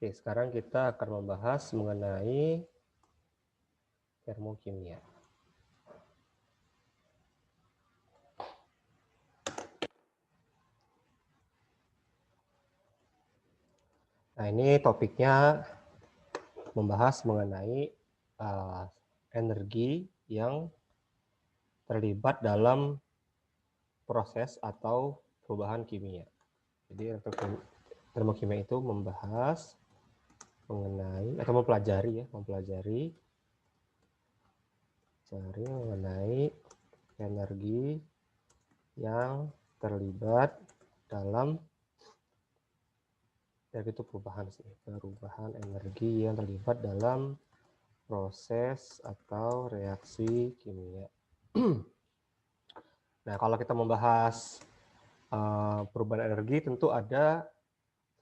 Oke, sekarang kita akan membahas mengenai termokimia. Nah, ini topiknya membahas mengenai energi yang terlibat dalam proses atau perubahan kimia. Jadi termokimia itu membahas mengenai atau mempelajari mengenai energi yang terlibat dalam itu perubahan energi yang terlibat dalam proses atau reaksi kimia. Nah, kalau kita membahas perubahan energi, tentu ada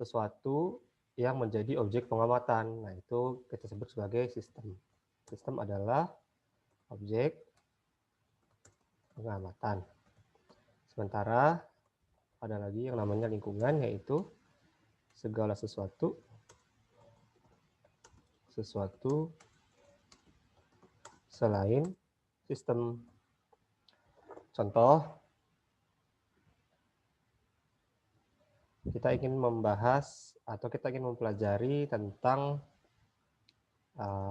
sesuatu yang menjadi objek pengamatan. Nah, itu kita sebut sebagai sistem. Sistem adalah objek pengamatan. Sementara ada lagi yang namanya lingkungan, yaitu segala sesuatu selain sistem. Contoh, kita ingin membahas atau kita ingin mempelajari tentang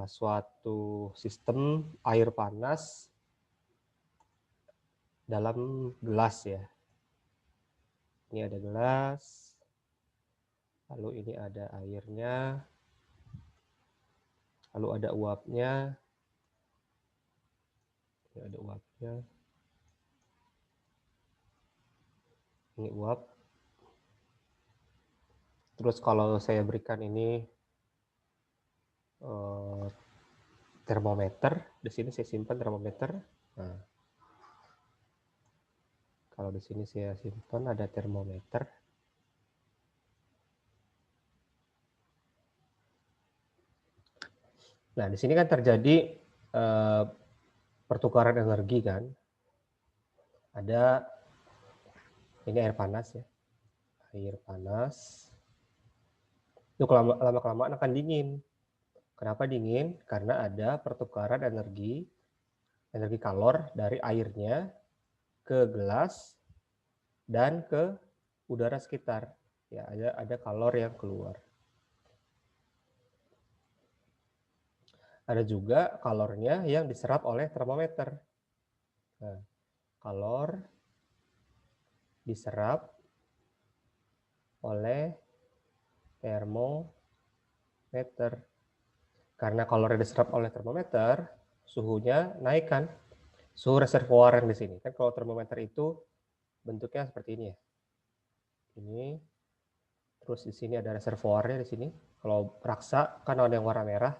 suatu sistem air panas dalam gelas ya. Ini ada gelas, lalu ini ada airnya, lalu ada uapnya. Ini ada uapnya. Ini uap. Terus kalau saya berikan ini termometer, di sini saya simpan termometer. Nah, kalau di sini saya simpan ada termometer. Nah, di sini kan terjadi pertukaran energi kan. Ada ini air panas ya. Air panas. Itu lama-kelamaan akan dingin. Kenapa dingin? Karena ada pertukaran energi kalor dari airnya ke gelas dan ke udara sekitar. Ya, ada kalor yang keluar. Ada juga kalornya yang diserap oleh termometer. Nah, kalor diserap oleh termometer. Karena kalornya diserap oleh termometer, suhunya naik kan? Suhu reservoir yang di sini. Kan kalau termometer itu bentuknya seperti ini ya. Ini. Terus di sini ada reservoirnya di sini. Kalau raksa kan ada yang warna merah.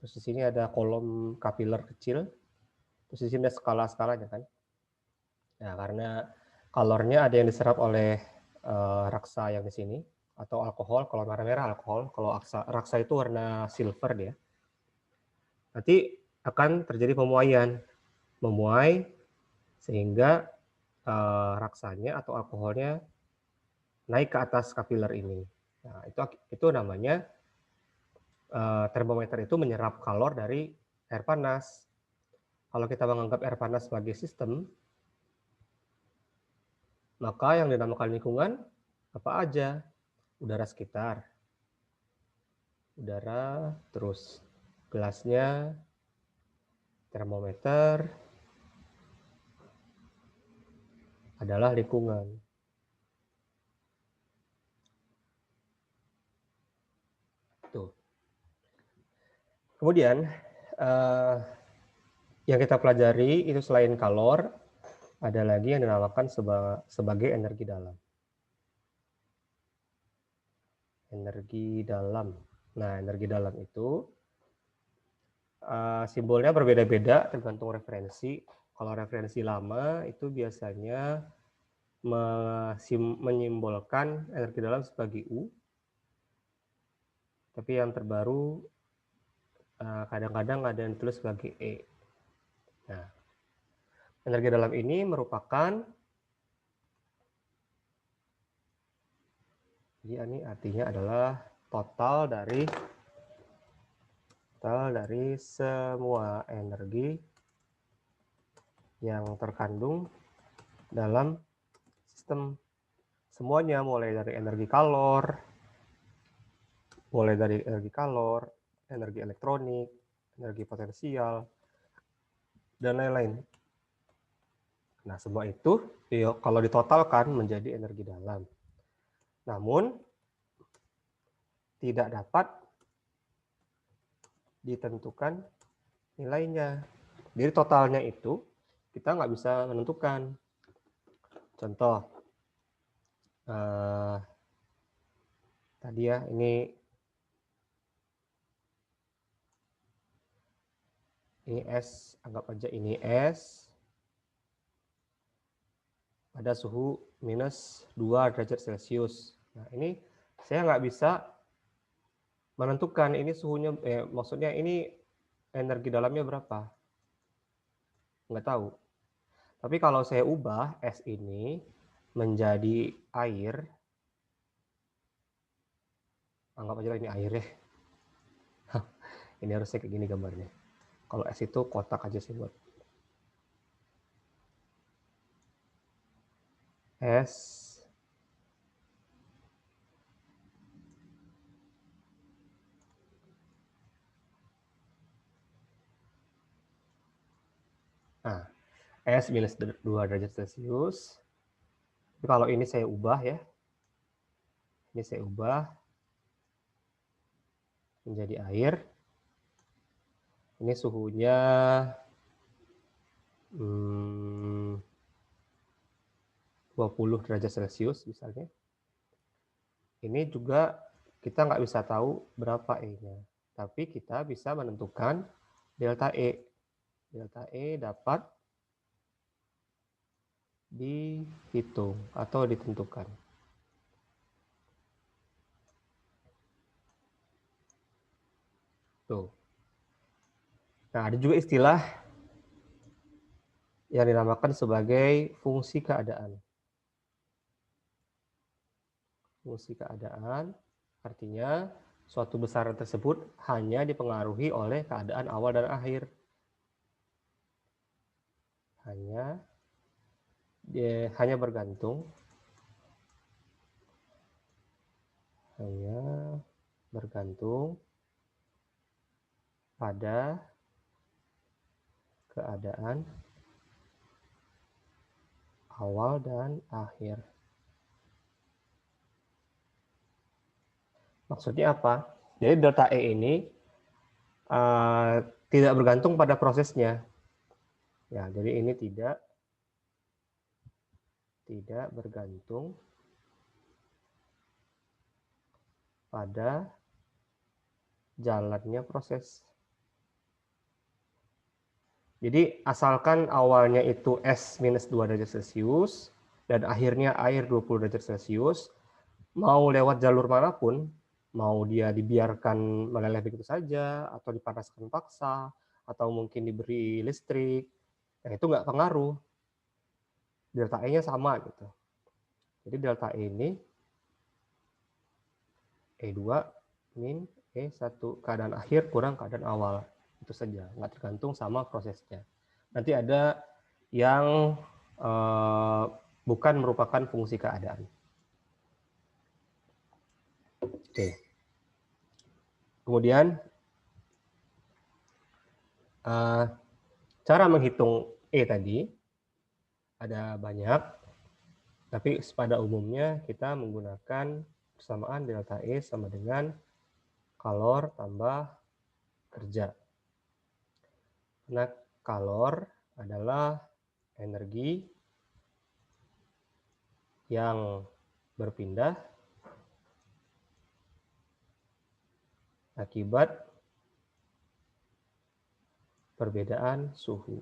Terus di sini ada kolom kapiler kecil. Terus di sini ada skala-skalanya kan. Nah, karena kalornya ada yang diserap oleh raksa yang di sini atau alkohol. Kalau warna merah alkohol, kalau raksa itu warna silver dia. Nanti akan terjadi pemuaian. Memuai sehingga raksanya atau alkoholnya naik ke atas kapiler ini. Nah, itu namanya termometer itu menyerap kalor dari air panas. Kalau kita menganggap air panas sebagai sistem, maka yang dinamakan lingkungan apa aja? Udara sekitar, udara, terus gelasnya, termometer, adalah lingkungan. Tuh. Kemudian yang kita pelajari itu selain kalor, ada lagi yang dinamakan sebagai energi dalam. Energi dalam. Nah, energi dalam itu simbolnya berbeda-beda tergantung referensi. Kalau referensi lama itu biasanya menyimbolkan energi dalam sebagai U. Tapi yang terbaru kadang-kadang ada yang ditulis sebagai E. Nah, energi dalam ini merupakan, jadi ini artinya adalah total dari semua energi yang terkandung dalam sistem. Semuanya mulai dari energi kalor, energi elektronik, energi potensial, dan lain-lain. Nah, semua itu kalau ditotalkan menjadi energi dalam. Namun, tidak dapat ditentukan nilainya. Jadi totalnya itu kita nggak bisa menentukan. Contoh, tadi ya, ini S, anggap aja ini S pada suhu minus 2 derajat Celcius. Nah, ini saya nggak bisa menentukan ini suhunya, maksudnya ini energi dalamnya berapa. Nggak tahu. Tapi kalau saya ubah S ini menjadi air, anggap aja ini air ya. Ini harusnya kayak gini gambarnya. Kalau S itu kotak aja sih buat. S S minus 2 derajat Celcius. Tapi kalau ini saya ubah ya. Ini saya ubah menjadi air. Ini suhunya 20 derajat Celcius misalnya. Ini juga kita nggak bisa tahu berapa E-nya. Tapi kita bisa menentukan delta E. Delta E dapat dihitung atau ditentukan. Tuh. Nah, ada juga istilah yang dinamakan sebagai fungsi keadaan. Fungsi keadaan artinya suatu besaran tersebut hanya dipengaruhi oleh keadaan awal dan akhir. Hanya bergantung pada keadaan awal dan akhir. Maksudnya apa? Jadi delta E ini tidak bergantung pada prosesnya. Ya, jadi ini tidak bergantung pada jalannya proses. Jadi asalkan awalnya itu S minus 2 derajat Celcius dan akhirnya air 20 derajat Celcius, mau lewat jalur manapun, mau dia dibiarkan meleleh begitu saja, atau dipanaskan paksa, atau mungkin diberi listrik, ya itu nggak pengaruh. Delta E-nya sama gitu. Jadi delta E ini E2 min E1, keadaan akhir kurang keadaan awal. Itu saja, nggak tergantung sama prosesnya. Nanti ada yang bukan merupakan fungsi keadaan. Oke. Kemudian cara menghitung E tadi ada banyak, tapi pada umumnya kita menggunakan persamaan delta E sama dengan kalor tambah kerja. Nah, kalor adalah energi yang berpindah akibat perbedaan suhu.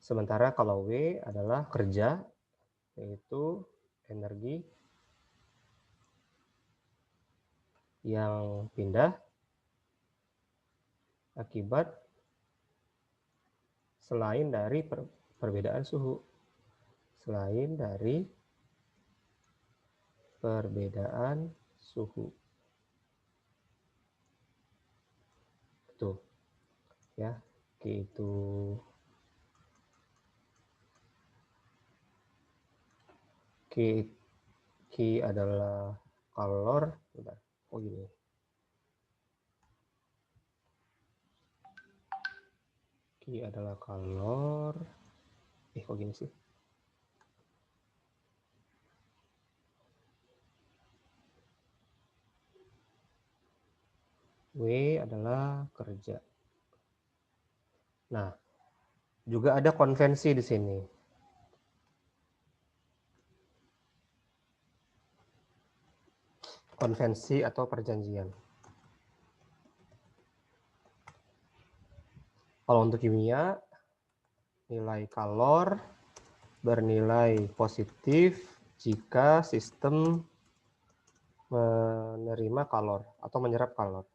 Sementara kalau W adalah kerja, yaitu energi yang pindah akibat selain dari perbedaan suhu. selain dari perbedaan suhu. Tuh, ya, Q itu Q adalah kalor. Bentar. Oh gini. Q adalah kalor. Kok gini sih? W adalah kerja. Nah, juga ada konvensi di sini. Konvensi atau perjanjian. Kalau untuk kimia, nilai kalor bernilai positif jika sistem menerima kalor atau menyerap kalor.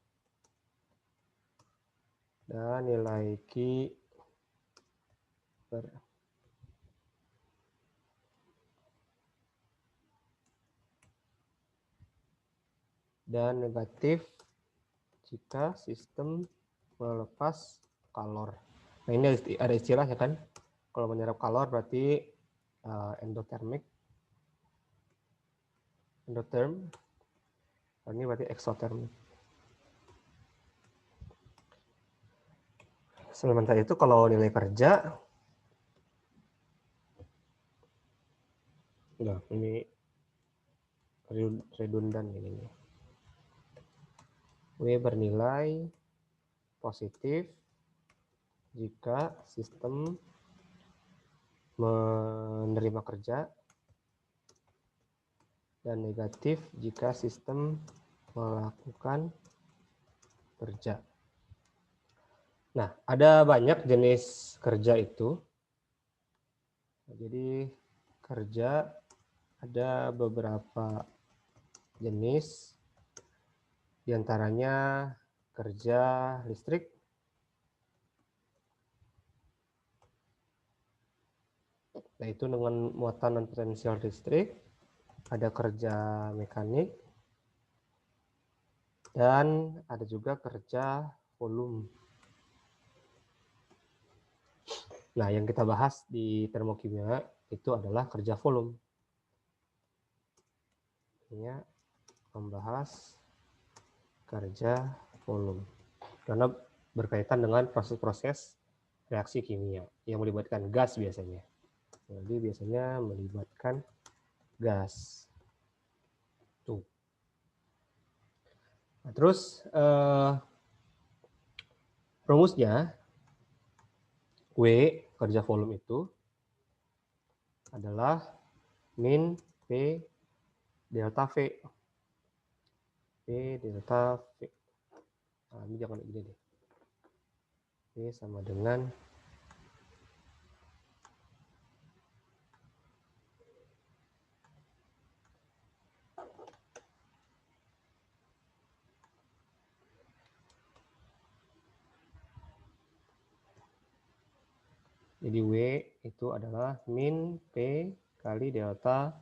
Dan nilai Q dan negatif jika sistem melepas kalor. Nah, ini ada istilahnya kan. Kalau menyerap kalor berarti endotherm. Ini berarti exothermic. Sementara itu kalau nilai kerja, udah ini redundan ini. W bernilai positif jika sistem menerima kerja dan negatif jika sistem melakukan kerja. Nah, ada banyak jenis kerja itu. Jadi kerja ada beberapa jenis, diantaranya kerja listrik, yaitu dengan muatan dan potensial listrik, ada kerja mekanik, dan ada juga kerja volume. Nah, yang kita bahas di termokimia itu adalah kerja volume. Ini membahas kerja volume karena berkaitan dengan proses-proses reaksi kimia yang melibatkan gas biasanya. Jadi biasanya melibatkan gas. Tuh. Nah, terus rumusnya W kerja volume itu adalah min P delta V. P delta V. Nah, ini jangan gini deh. P sama dengan jadi W itu adalah min P kali delta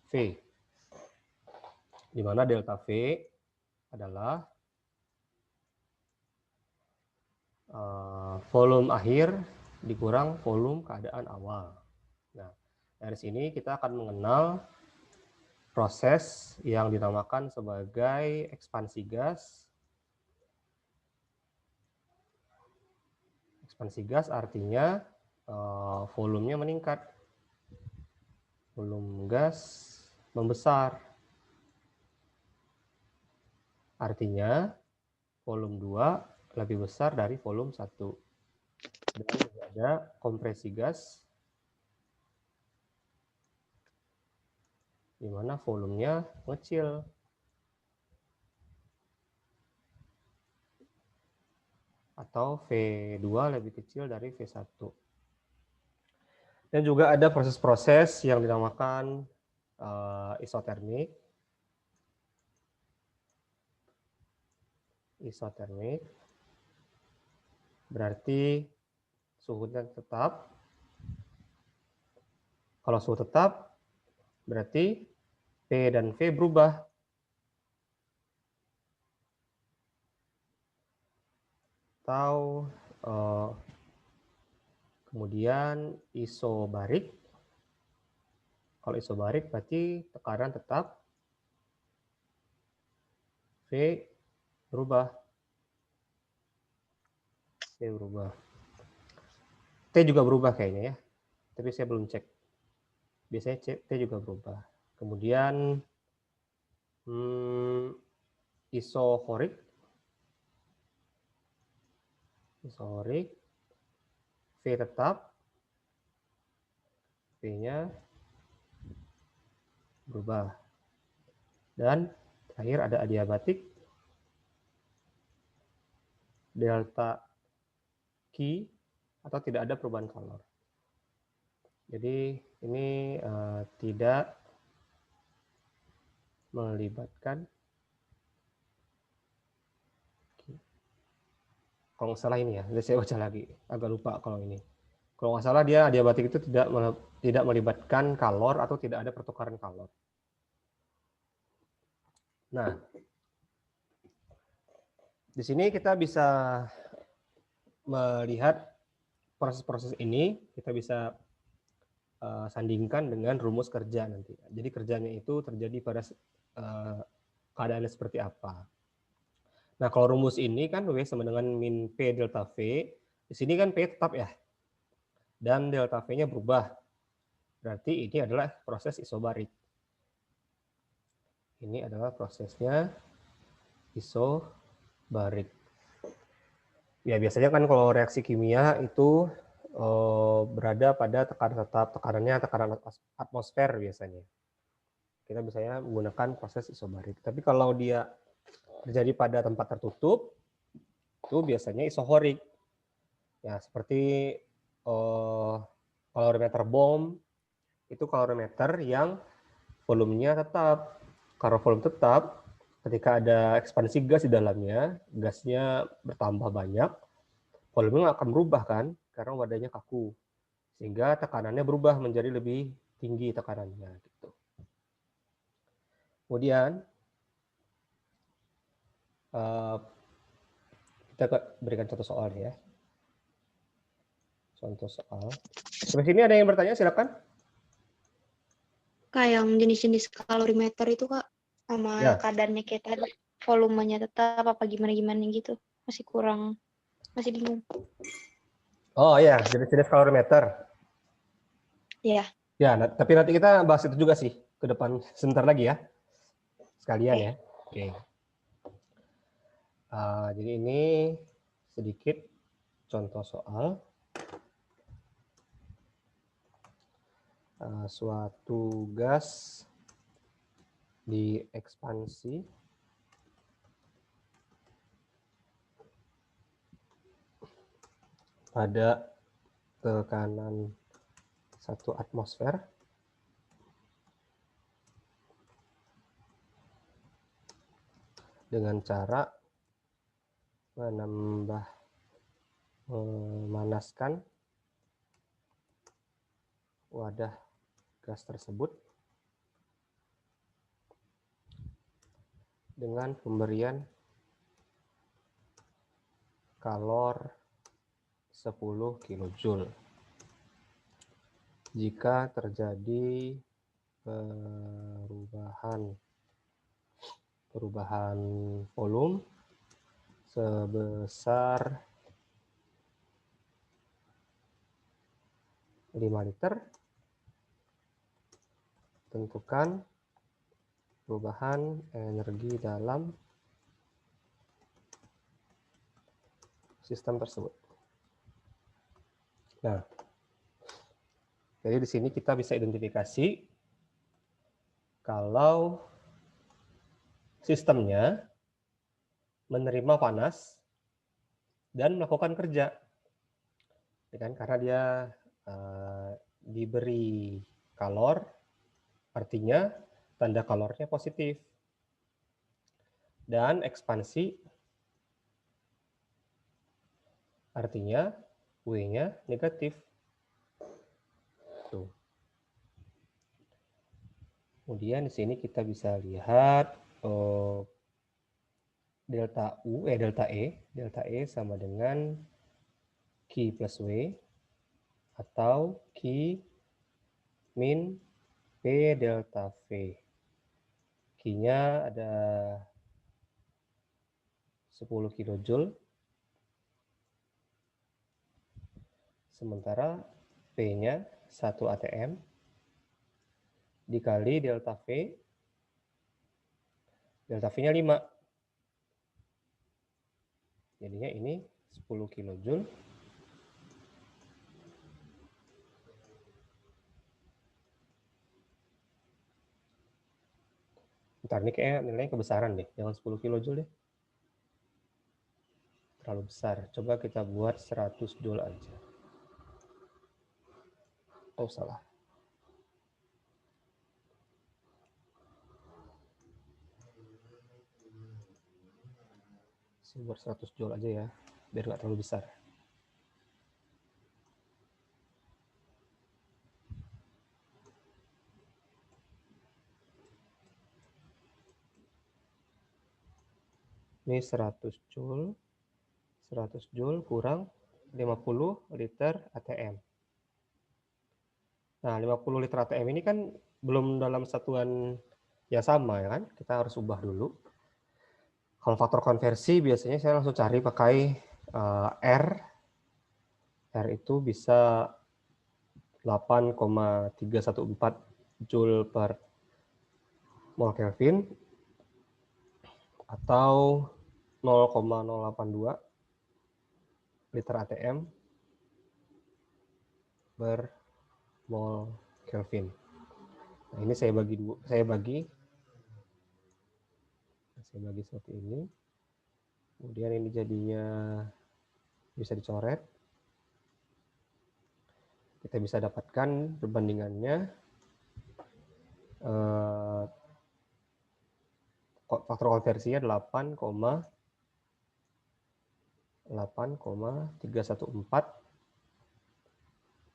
V. Di mana delta V adalah volume akhir dikurang volume keadaan awal. Nah, dari sini kita akan mengenal proses yang dinamakan sebagai ekspansi gas. Ekspansi gas artinya volumenya meningkat. Volume gas membesar. Artinya volume 2 lebih besar dari volume 1. Dan juga ada kompresi gas di mana volumenya kecil. Atau V2 lebih kecil dari V1. Dan juga ada proses-proses yang dinamakan isotermik. Isotermik berarti suhunya tetap. Kalau suhu tetap, berarti P dan V berubah. Atau kemudian isobarik. Kalau isobarik berarti tekanan tetap, V berubah. V berubah. T juga berubah kayaknya ya, tapi saya belum cek. Biasanya T juga berubah. Kemudian isohorik. Isohorik, V tetap, V-nya berubah. Dan terakhir ada adiabatik, delta Q atau tidak ada perubahan kalor. Jadi ini tidak melibatkan, kalau nggak salah ini ya, saya baca lagi, agak lupa kalau ini. Kalau nggak salah dia adiabatik itu tidak melibatkan kalor atau tidak ada pertukaran kalor. Nah, di sini kita bisa melihat proses-proses ini, kita bisa sandingkan dengan rumus kerja nanti. Jadi kerjanya itu terjadi pada keadaannya seperti apa. Nah, kalau rumus ini kan W sama dengan min P delta V. Di sini kan P tetap ya. Dan delta V-nya berubah. Berarti ini adalah proses isobarik. Ini adalah prosesnya isobarik. Ya, biasanya kan kalau reaksi kimia itu berada pada tekanan tetap, tekanannya tekanan atmosfer biasanya. Kita biasanya menggunakan proses isobarik. Tapi kalau dia terjadi pada tempat tertutup, itu biasanya isohorik. Ya, seperti kalorimeter bom, itu kalorimeter yang volumenya tetap. Kalau volume tetap, ketika ada ekspansi gas di dalamnya, gasnya bertambah banyak, volumenya akan berubah kan, karena wadahnya kaku. Sehingga tekanannya berubah menjadi lebih tinggi tekanannya. Gitu. Kemudian, kita berikan contoh soal ya. Contoh soal. Sampai sini ada yang bertanya, silakan. Kak, yang jenis-jenis kalorimeter itu Kak, sama Ya. kadarnya kayak tadi, volumenya tetap apa gimana-gimana gitu. Masih kurang, masih bingung. Oh ya, jenis-jenis kalorimeter. Iya. Ya, tapi nanti kita bahas itu juga sih ke depan sebentar lagi ya. Sekalian ya. Oke. Jadi ini sedikit contoh soal. Suatu gas diekspansi pada tekanan 1 atmosfer dengan cara memanaskan wadah gas tersebut dengan pemberian kalor 10 kJ. Jika terjadi perubahan volume sebesar 5 liter, tentukan perubahan energi dalam sistem tersebut. Nah, jadi di sini kita bisa identifikasi kalau sistemnya menerima panas dan melakukan kerja, ya kan? Karena dia diberi kalor, artinya tanda kalornya positif, dan ekspansi artinya W-nya negatif. Tuh. Kemudian di sini kita bisa lihat delta E sama dengan Q plus W atau Q min P delta V. Q-nya ada 10 kJ, sementara P-nya 1 ATM dikali delta V-nya 5. Jadinya ini 10 kJ Ntar ini kayaknya nilainya kebesaran deh, jangan 10 kJ deh. Terlalu besar. Coba kita buat 100 Joule aja. Oh, salah. Saya buat 100 Joule aja ya, biar nggak terlalu besar. Ini 100 Joule. 100 Joule kurang 50 liter ATM. Nah, 50 liter ATM ini kan belum dalam satuan yang sama ya kan? Kita harus ubah dulu. Kalau faktor konversi biasanya saya langsung cari pakai R. R itu bisa 8,314 Joule per mol Kelvin atau 0,082 liter ATM per mol Kelvin. Nah, ini saya bagi seperti ini. Kemudian ini jadinya bisa dicoret. Kita bisa dapatkan perbandingannya. Faktor konversinya 8,314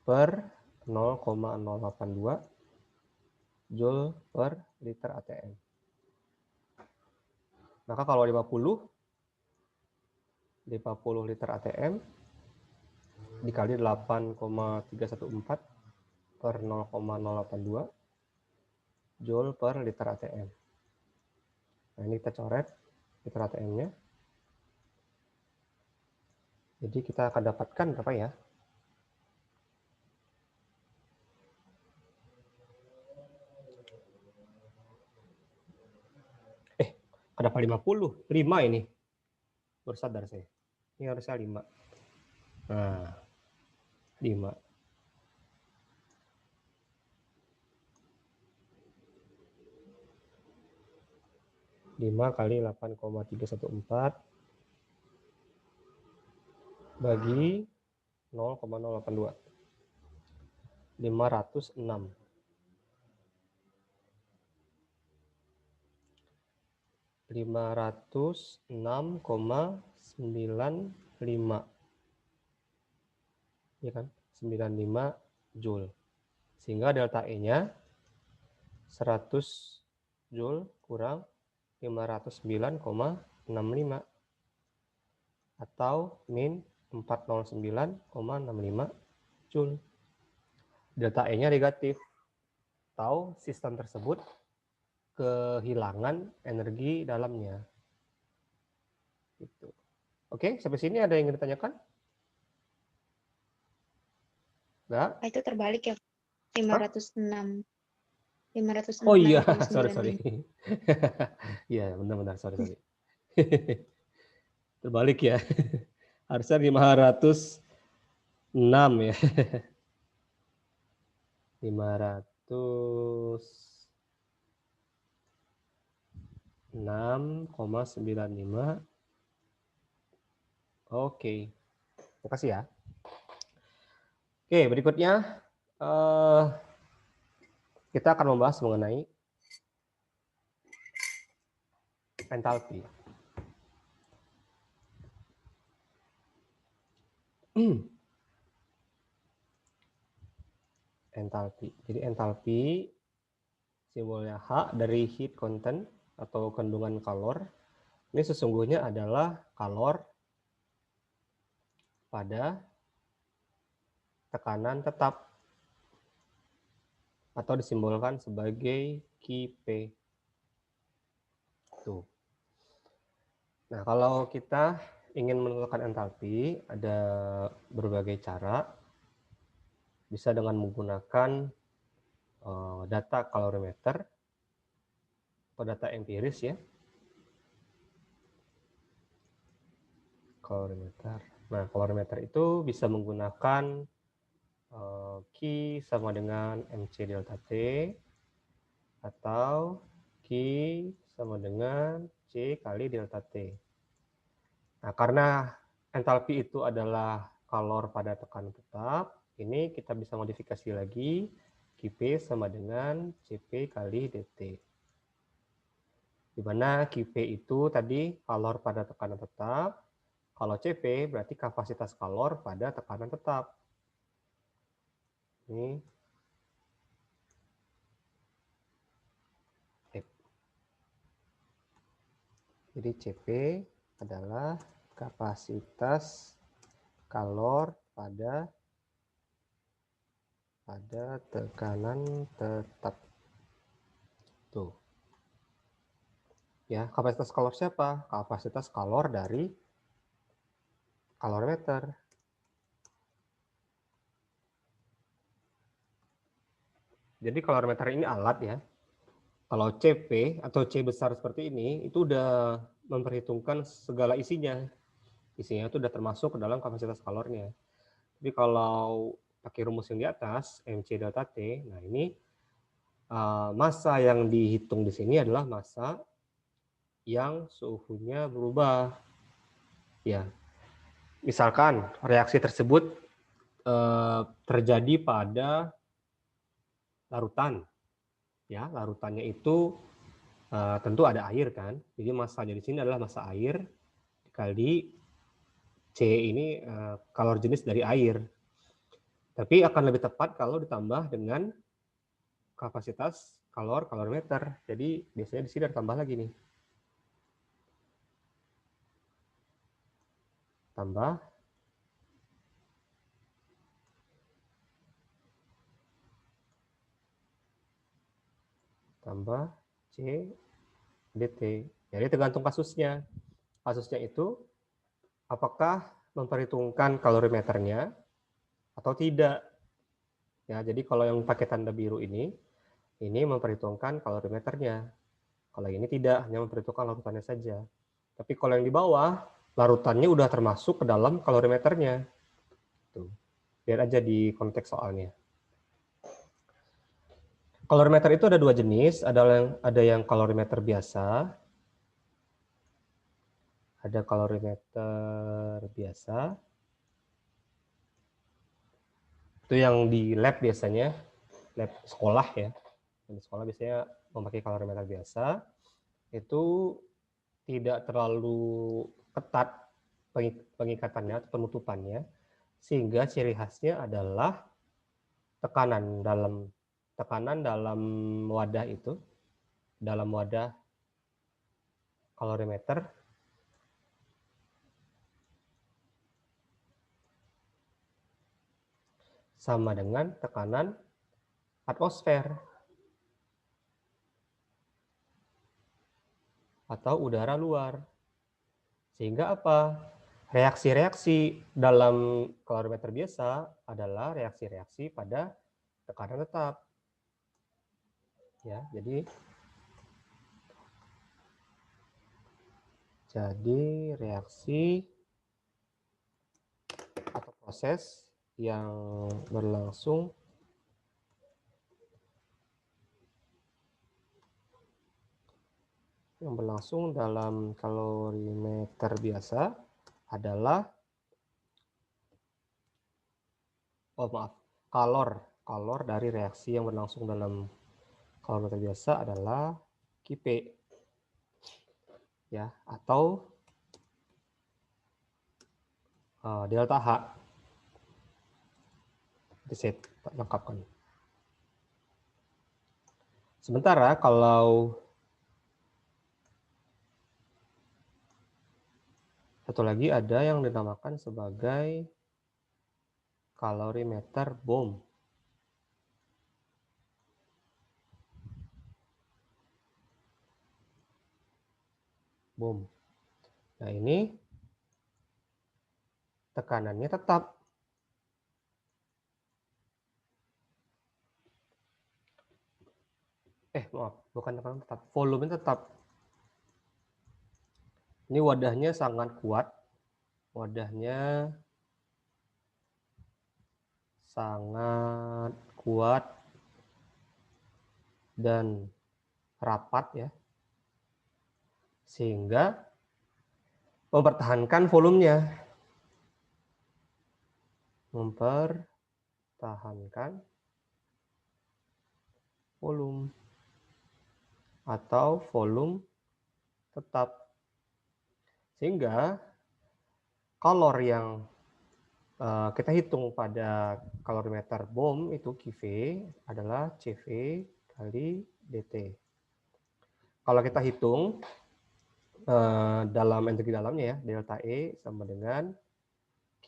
per 0,082 Joule per liter ATM. Maka kalau 50 liter ATM dikali 8,314 per 0,082 Joule per liter ATM. Nah, ini kita coret liter ATM-nya. Jadi kita akan dapatkan berapa ya? Kenapa 50? 5 ini. Baru sadar saya. Ini harusnya 5. Nah, 5. 5 kali 8,314 bagi 0,082. 506. 506,95. Ya kan? 95 Joule. Sehingga delta E-nya 100 Joule kurang 509,65 atau min 409,65 Joule. Delta E-nya negatif. Tahu sistem tersebut kehilangan energi dalamnya. Gitu. Oke, sampai sini ada yang ingin ditanyakan? Enggak? Itu terbalik ya. 506. 506 Oh iya, kali sorry. 95. Iya, benar, sorry. Terbalik ya. Harusnya 506 ya. 506,95. Oke. Makasih ya. Oke, berikutnya kita akan membahas mengenai entalpi. Entalpi. Jadi entalpi simbolnya H dari heat content atau kandungan kalor. Ini sesungguhnya adalah kalor pada tekanan tetap atau disimbolkan sebagai Qp. Tuh. Nah, kalau kita ingin menentukan entalpi, ada berbagai cara. Bisa dengan menggunakan data kalorimeter atau data empiris ya. Kalorimeter. Nah, kalorimeter itu bisa menggunakan Q sama dengan MC delta T atau Q sama dengan C kali delta T. Nah, karena entalpi itu adalah kalor pada tekanan tetap, ini kita bisa modifikasi lagi, Qp sama dengan Cp kali dt. Di mana Qp itu tadi kalor pada tekanan tetap, kalau Cp berarti kapasitas kalor pada tekanan tetap. Ini jadi Cp adalah kapasitas kalor pada tekanan tetap. Tuh. Ya, kapasitas kalor siapa? Kapasitas kalor dari kalorimeter. Jadi kalorimeter ini alat ya. Kalau Cp atau C besar seperti ini, itu udah memperhitungkan segala isinya. Isinya itu udah termasuk ke dalam kapasitas kalornya. Tapi kalau pakai rumus yang di atas, MC delta T, nah ini massa yang dihitung di sini adalah massa yang suhunya berubah. Ya, misalkan reaksi tersebut terjadi pada larutan. Ya, larutannya itu tentu ada air kan. Jadi massanya di sini adalah massa air dikali C ini kalor jenis dari air. Tapi akan lebih tepat kalau ditambah dengan kapasitas kalorimeter. Jadi biasanya di sini ada tambah lagi nih. Tambah C dt. Jadi tergantung kasusnya. Kasusnya itu apakah memperhitungkan kalorimeternya atau tidak. Ya, jadi kalau yang pakai tanda biru ini memperhitungkan kalorimeternya. Kalau ini tidak, hanya memperhitungkan larutannya saja. Tapi kalau yang di bawah, larutannya udah termasuk ke dalam kalorimeternya. Tuh. Lihat aja di konteks soalnya. Kalorimeter itu ada dua jenis, ada yang kalorimeter biasa, ada kalorimeter biasa. Itu yang di lab biasanya, lab sekolah ya. Di sekolah biasanya memakai kalorimeter biasa. Itu tidak terlalu ketat pengikatannya atau penutupannya, sehingga ciri khasnya adalah tekanan dalam wadah itu, dalam wadah kalorimeter sama dengan tekanan atmosfer atau udara luar. Sehingga apa? Reaksi-reaksi dalam kalorimeter biasa adalah reaksi-reaksi pada tekanan tetap. Ya, jadi reaksi atau proses yang berlangsung dalam kalorimeter biasa adalah kalor dari reaksi yang berlangsung dalam kalorimeter biasa adalah Qp ya, atau delta H. Jadi saya lengkapkan. Sementara kalau satu lagi ada yang dinamakan sebagai kalorimeter BOM. BOM. Nah, ini tekanannya tetap. Maaf, bukan tekanan tetap, volume tetap. Ini wadahnya sangat kuat. Wadahnya sangat kuat dan rapat ya. Sehingga mempertahankan volumenya. Mempertahankan volume atau volume tetap. Sehingga kalor yang kita hitung pada kalorimeter BOM itu QV adalah CV kali DT. Kalau kita hitung dalam energi dalamnya ya, delta E sama dengan Q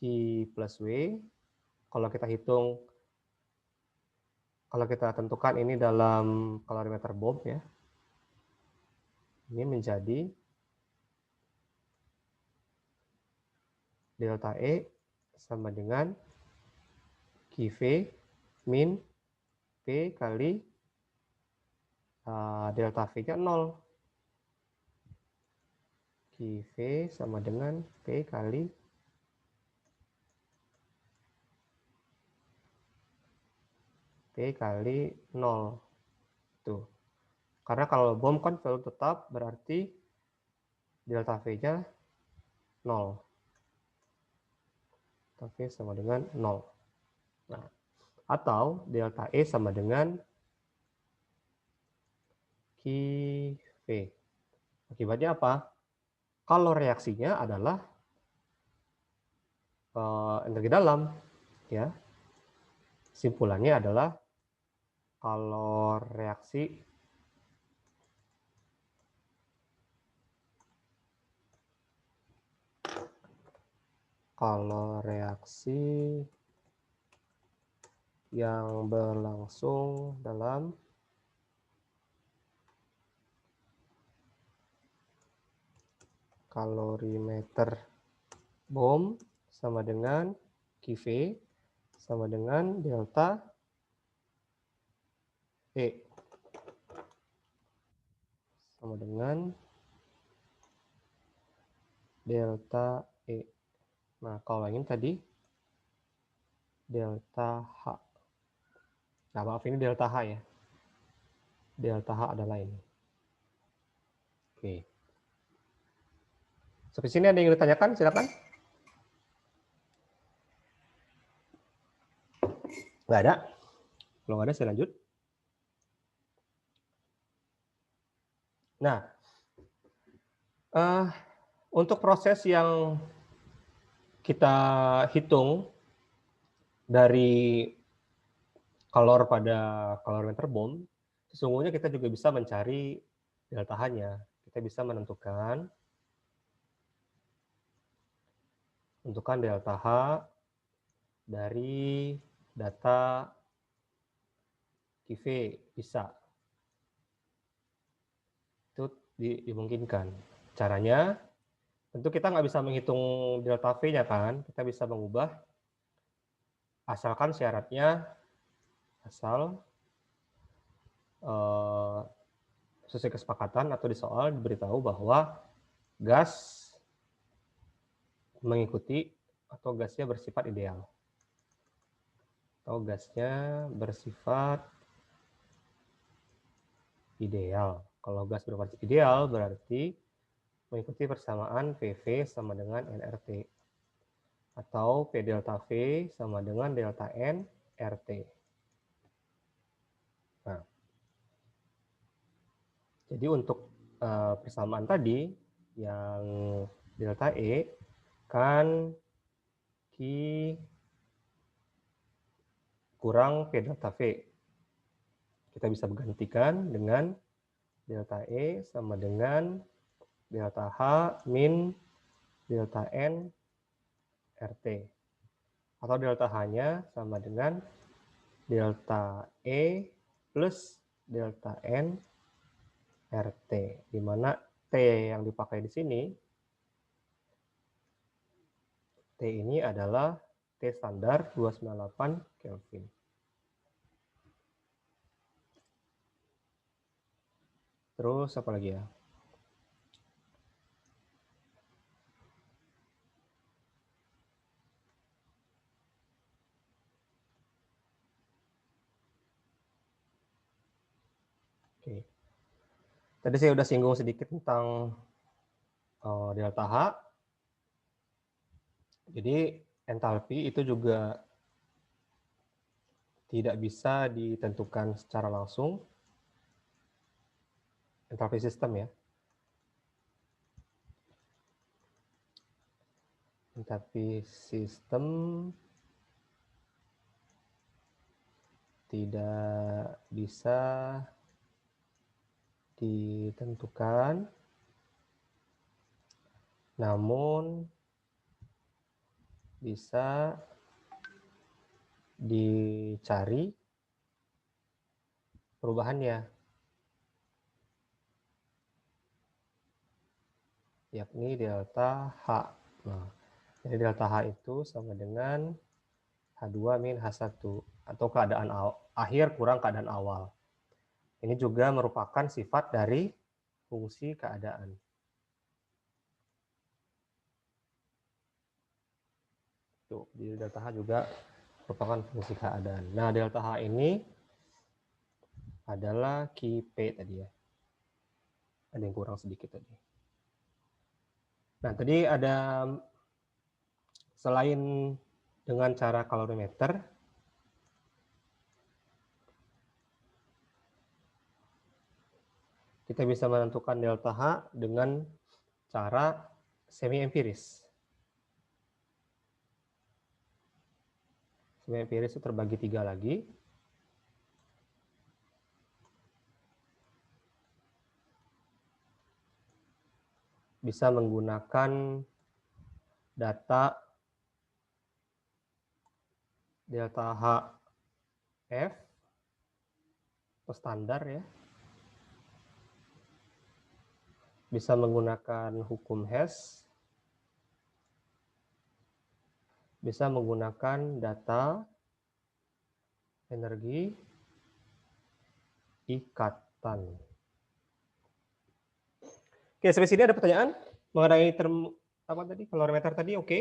plus W. Kalau kita hitung, kalau kita tentukan ini dalam kalorimeter BOM ya, ini menjadi delta E sama dengan QV min P kali delta V-nya 0. QV sama dengan P kali P kali 0. Tuh. Karena kalau BOM kan selalu tetap, berarti delta V-nya 0. Delta V sama dengan 0. Nah, atau delta E sama dengan QV. Akibatnya apa? Kalau reaksinya adalah energi dalam, ya. Simpulannya adalah kalau reaksi yang berlangsung dalam kalorimeter BOM sama dengan QV sama dengan delta E sama dengan delta E. Nah, kalau yang ini tadi delta H. Nah, maaf, ini delta H ya. Delta H adalah ini. Oke. Sampai sini ada yang ditanyakan? Silakan. Nggak ada? Kalau nggak ada, saya lanjut. Nah, untuk proses yang kita hitung dari kalor pada kalorimeter BOM, sesungguhnya kita juga bisa mencari delta H-nya. Kita bisa menentukan delta H dari data QV, bisa. Itu dimungkinkan. Caranya, tentu kita nggak bisa menghitung delta V-nya kan, kita bisa mengubah, asalkan syaratnya, sesuai kesepakatan atau di soal diberitahu bahwa gas mengikuti atau gasnya bersifat ideal. Atau gasnya bersifat ideal. Kalau gas bersifat ideal berarti mengikuti persamaan PV sama dengan nRT. Atau P delta V sama dengan delta N RT. Nah, jadi untuk persamaan tadi yang delta E kan Q kurang P delta V. kita bisa gantikan dengan delta E sama dengan delta H min delta N RT. Atau delta H-nya sama dengan delta E plus delta N RT. Di mana T yang dipakai di sini, T ini adalah T standar 298 Kelvin. Terus apa lagi ya? Oke. Tadi saya udah singgung sedikit tentang delta H. Jadi entalpi itu juga tidak bisa ditentukan secara langsung. Entalpi sistem ya. Entalpi sistem tidak bisa ditentukan, namun bisa dicari perubahannya, yakni delta H. Nah, jadi delta H itu sama dengan H2 min H1, atau keadaan akhir kurang keadaan awal. Ini juga merupakan sifat dari fungsi keadaan. Tuh, jadi delta H juga merupakan fungsi keadaan. Nah, delta H ini adalah Qp tadi ya. Ada yang kurang sedikit tadi. Nah, tadi ada selain dengan cara kalorimeter, kita bisa menentukan delta H dengan cara semi empiris. Semi empiris itu terbagi 3 lagi. Bisa menggunakan data delta HF atau standar ya. Bisa menggunakan hukum Hess. Bisa menggunakan data energi ikatan. Oke, sampai sini ada pertanyaan mengenai apa tadi? Kalorimeter tadi, oke?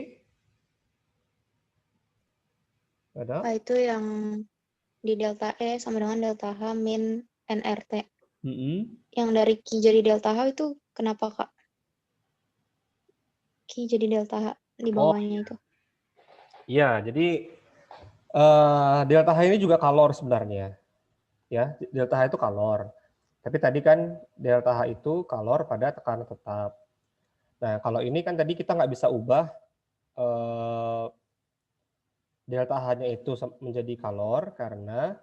Ada? Itu yang di delta E sama dengan delta H min NRT. Yang dari Q jadi delta H itu kenapa, Kak? Q jadi delta H di bawahnya itu. Iya, jadi delta H ini juga kalor sebenarnya. Ya, delta H itu kalor. Tapi tadi kan delta H itu kalor pada tekanan tetap. Nah, kalau ini kan tadi kita nggak bisa ubah delta H-nya itu menjadi kalor karena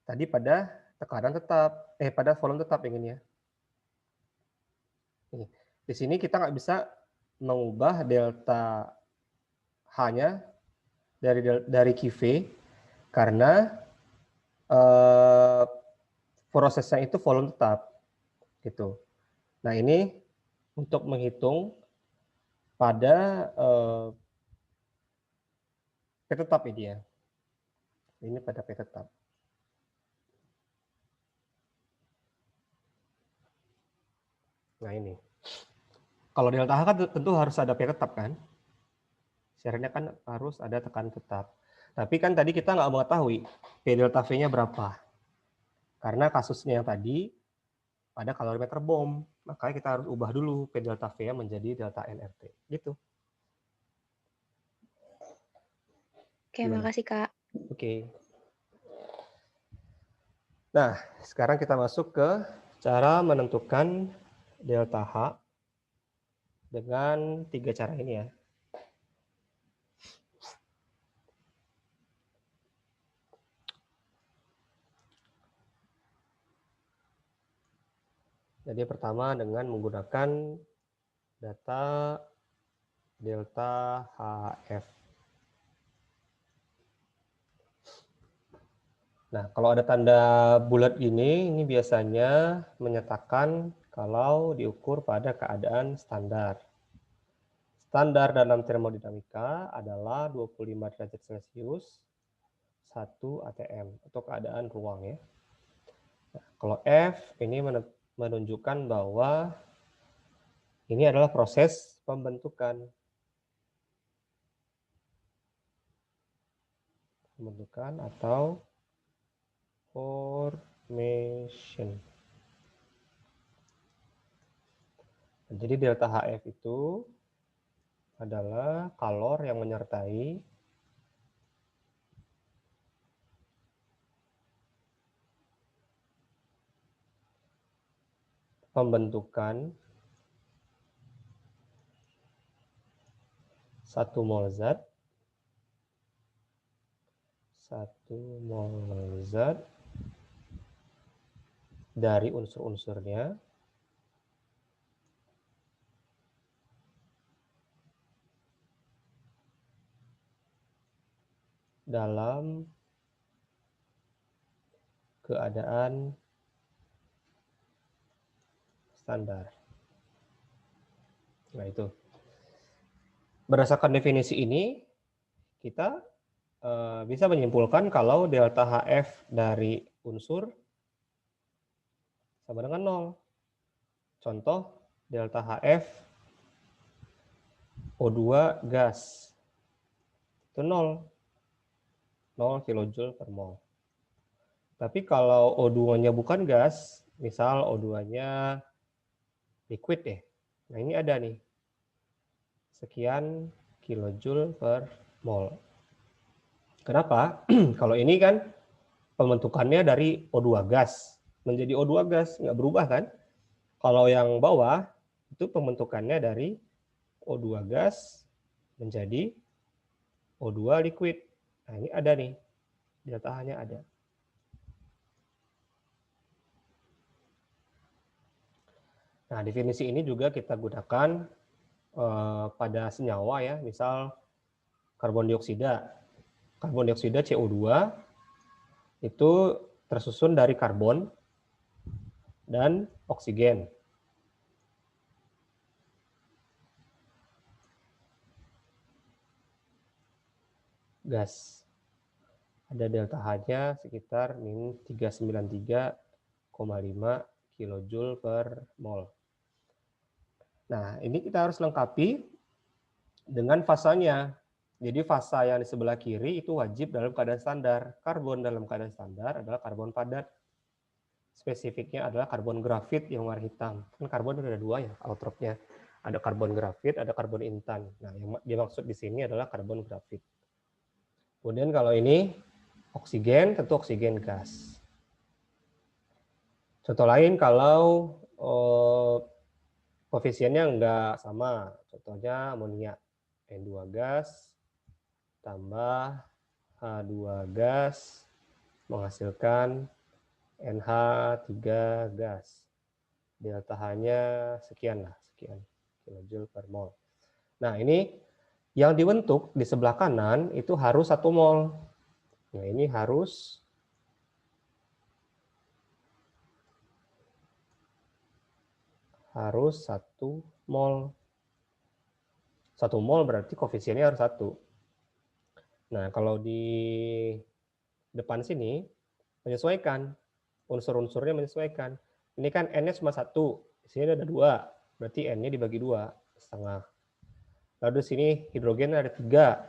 tadi pada tekanan tetap, pada volume tetap inginnya. Di sini kita nggak bisa mengubah delta H-nya dari QV karena prosesnya itu volume tetap gitu. Nah, ini untuk menghitung pada P tetap ini ya. Ini pada P tetap. Nah, ini. Kalau delta H kan tentu harus ada P tetap kan? Syaratnya kan harus ada tekanan tetap. Tapi kan tadi kita nggak mengetahui P delta V-nya berapa. Karena kasusnya yang tadi pada kalorimeter bom, makanya kita harus ubah dulu P delta V-nya menjadi delta NRT. Gitu. Oke, makasih Kak. Oke. Nah, sekarang kita masuk ke cara menentukan delta H dengan 3 cara ini ya. Jadi pertama dengan menggunakan data delta HF. Nah, kalau ada tanda bulat ini biasanya menyatakan kalau diukur pada keadaan standar. Standar dalam termodinamika adalah 25 derajat Celcius 1 atm untuk keadaan ruang ya. Nah, kalau F ini menunjukkan bahwa ini adalah proses pembentukan atau formation. Jadi delta HF itu adalah kalor yang menyertai pembentukan 1 mol zat dari unsur-unsurnya dalam keadaan standar. Nah, itu. Berdasarkan definisi ini, kita bisa menyimpulkan kalau delta HF dari unsur sama dengan 0. Contoh, delta HF O2 gas itu 0 kJ per mol. Tapi kalau O2-nya bukan gas, misal O2-nya liquid ya. Nah, ini ada nih. Sekian kilojoule per mol. Kenapa? Kalau ini kan pembentukannya dari O2 gas menjadi O2 gas, nggak berubah kan? Kalau yang bawah itu pembentukannya dari O2 gas menjadi O2 liquid. Nah, ini ada nih. Delta H-nya ada. Nah, definisi ini juga kita gunakan pada senyawa ya, misal karbon dioksida. Karbon dioksida CO2 itu tersusun dari karbon dan oksigen. Gas. Ada delta H-nya sekitar min 393,5 kilojoule per mol. Nah, ini kita harus lengkapi dengan fasanya. Jadi fasa yang di sebelah kiri itu wajib dalam keadaan standar. Karbon dalam keadaan standar adalah karbon padat. Spesifiknya adalah karbon grafit yang warna hitam. Kan karbon ada dua ya, outropnya. Ada karbon grafit, ada karbon intan. Nah, yang dimaksud di sini adalah karbon grafit. Kemudian kalau ini oksigen, tentu oksigen gas. Contoh lain kalau koefisiennya enggak sama, contohnya amonia, N2 gas tambah H2 gas menghasilkan NH3 gas. Delta H-nya sekian kilojoule per mol. Nah, ini yang dibentuk di sebelah kanan itu harus 1 mol. Nah, ini harus 1 mol. 1 mol berarti koefisiennya harus 1. Nah, kalau di depan sini menyesuaikan. Unsur-unsurnya menyesuaikan. Ini kan N-nya cuma 1. Di sini ada 2. Berarti N-nya dibagi 2, setengah. Lalu di sini hidrogen ada 3.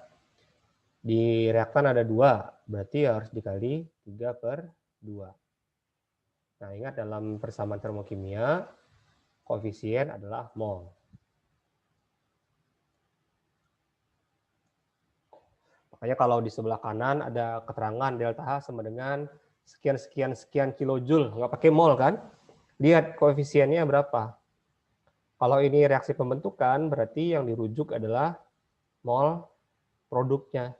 Di reaktan ada 2. Berarti harus dikali 3/2. Nah, ingat dalam persamaan termokimia, koefisien adalah mol. Makanya kalau di sebelah kanan ada keterangan delta H sama dengan sekian kilojoule, nggak pakai mol kan? Lihat koefisiennya berapa. Kalau ini reaksi pembentukan, berarti yang dirujuk adalah mol produknya.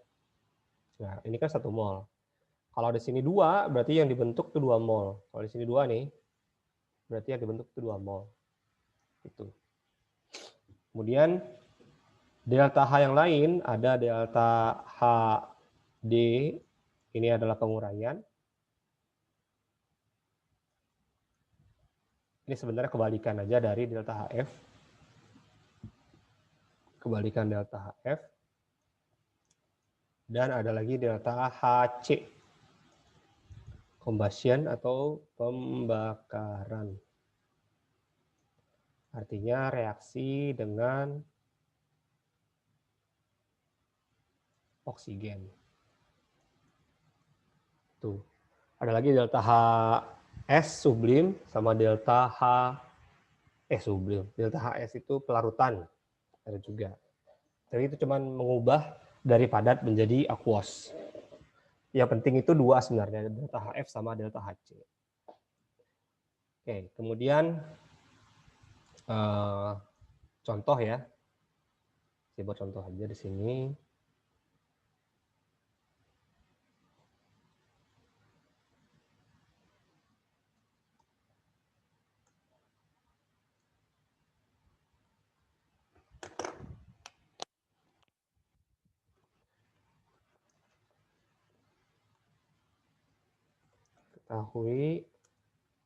Nah, ini kan 1 mol. Kalau di sini 2, berarti yang dibentuk itu 2 mol. Kalau di sini 2 nih, berarti yang dibentuk itu 2 mol. Itu. Kemudian delta H yang lain ada delta HD, ini adalah penguraian. Ini sebenarnya kebalikan aja dari delta HF. Kebalikan delta HF. Dan ada lagi delta HC. Combustion atau pembakaran. Artinya reaksi dengan oksigen. Tuh. Ada lagi delta HS sublim sama delta sublim. Delta HS itu pelarutan. Ada juga. Jadi itu cuma mengubah dari padat menjadi aqueous. Yang penting itu 2 sebenarnya, delta HF sama delta HC. Oke, kemudian contoh ya. Saya buat contoh aja di sini. Ketahui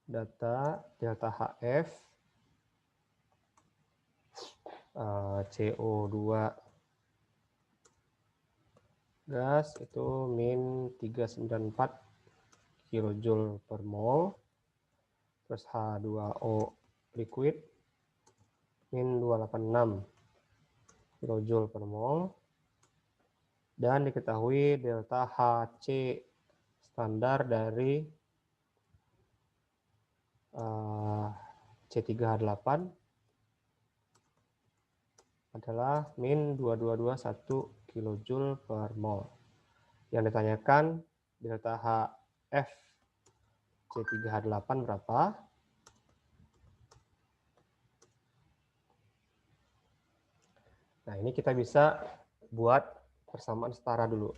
data delta HF CO2 gas itu min 394 kilojoule per mol, terus H2O liquid min 286 kilojoule per mol, dan diketahui delta HC standar dari C3H8 adalah min 2221 kilojoule per mol. Yang ditanyakan delta HF C3H8 berapa? Nah, ini kita bisa buat persamaan setara dulu.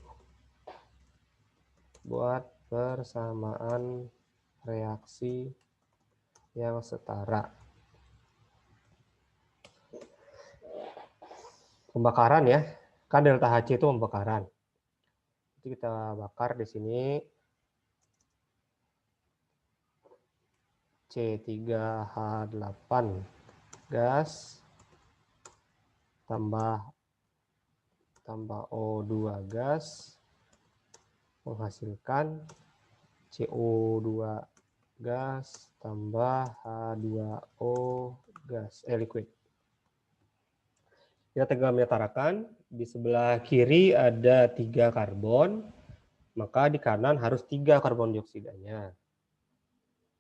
Buat persamaan reaksi yang setara. Pembakaran ya, kan delta HC itu pembakaran. Jadi kita bakar di sini C3H8 gas tambah O2 gas menghasilkan CO2 gas tambah H2O gas liquid. Kita tinggal menyetarakan, di sebelah kiri ada 3 karbon, maka di kanan harus 3 karbon dioksidanya.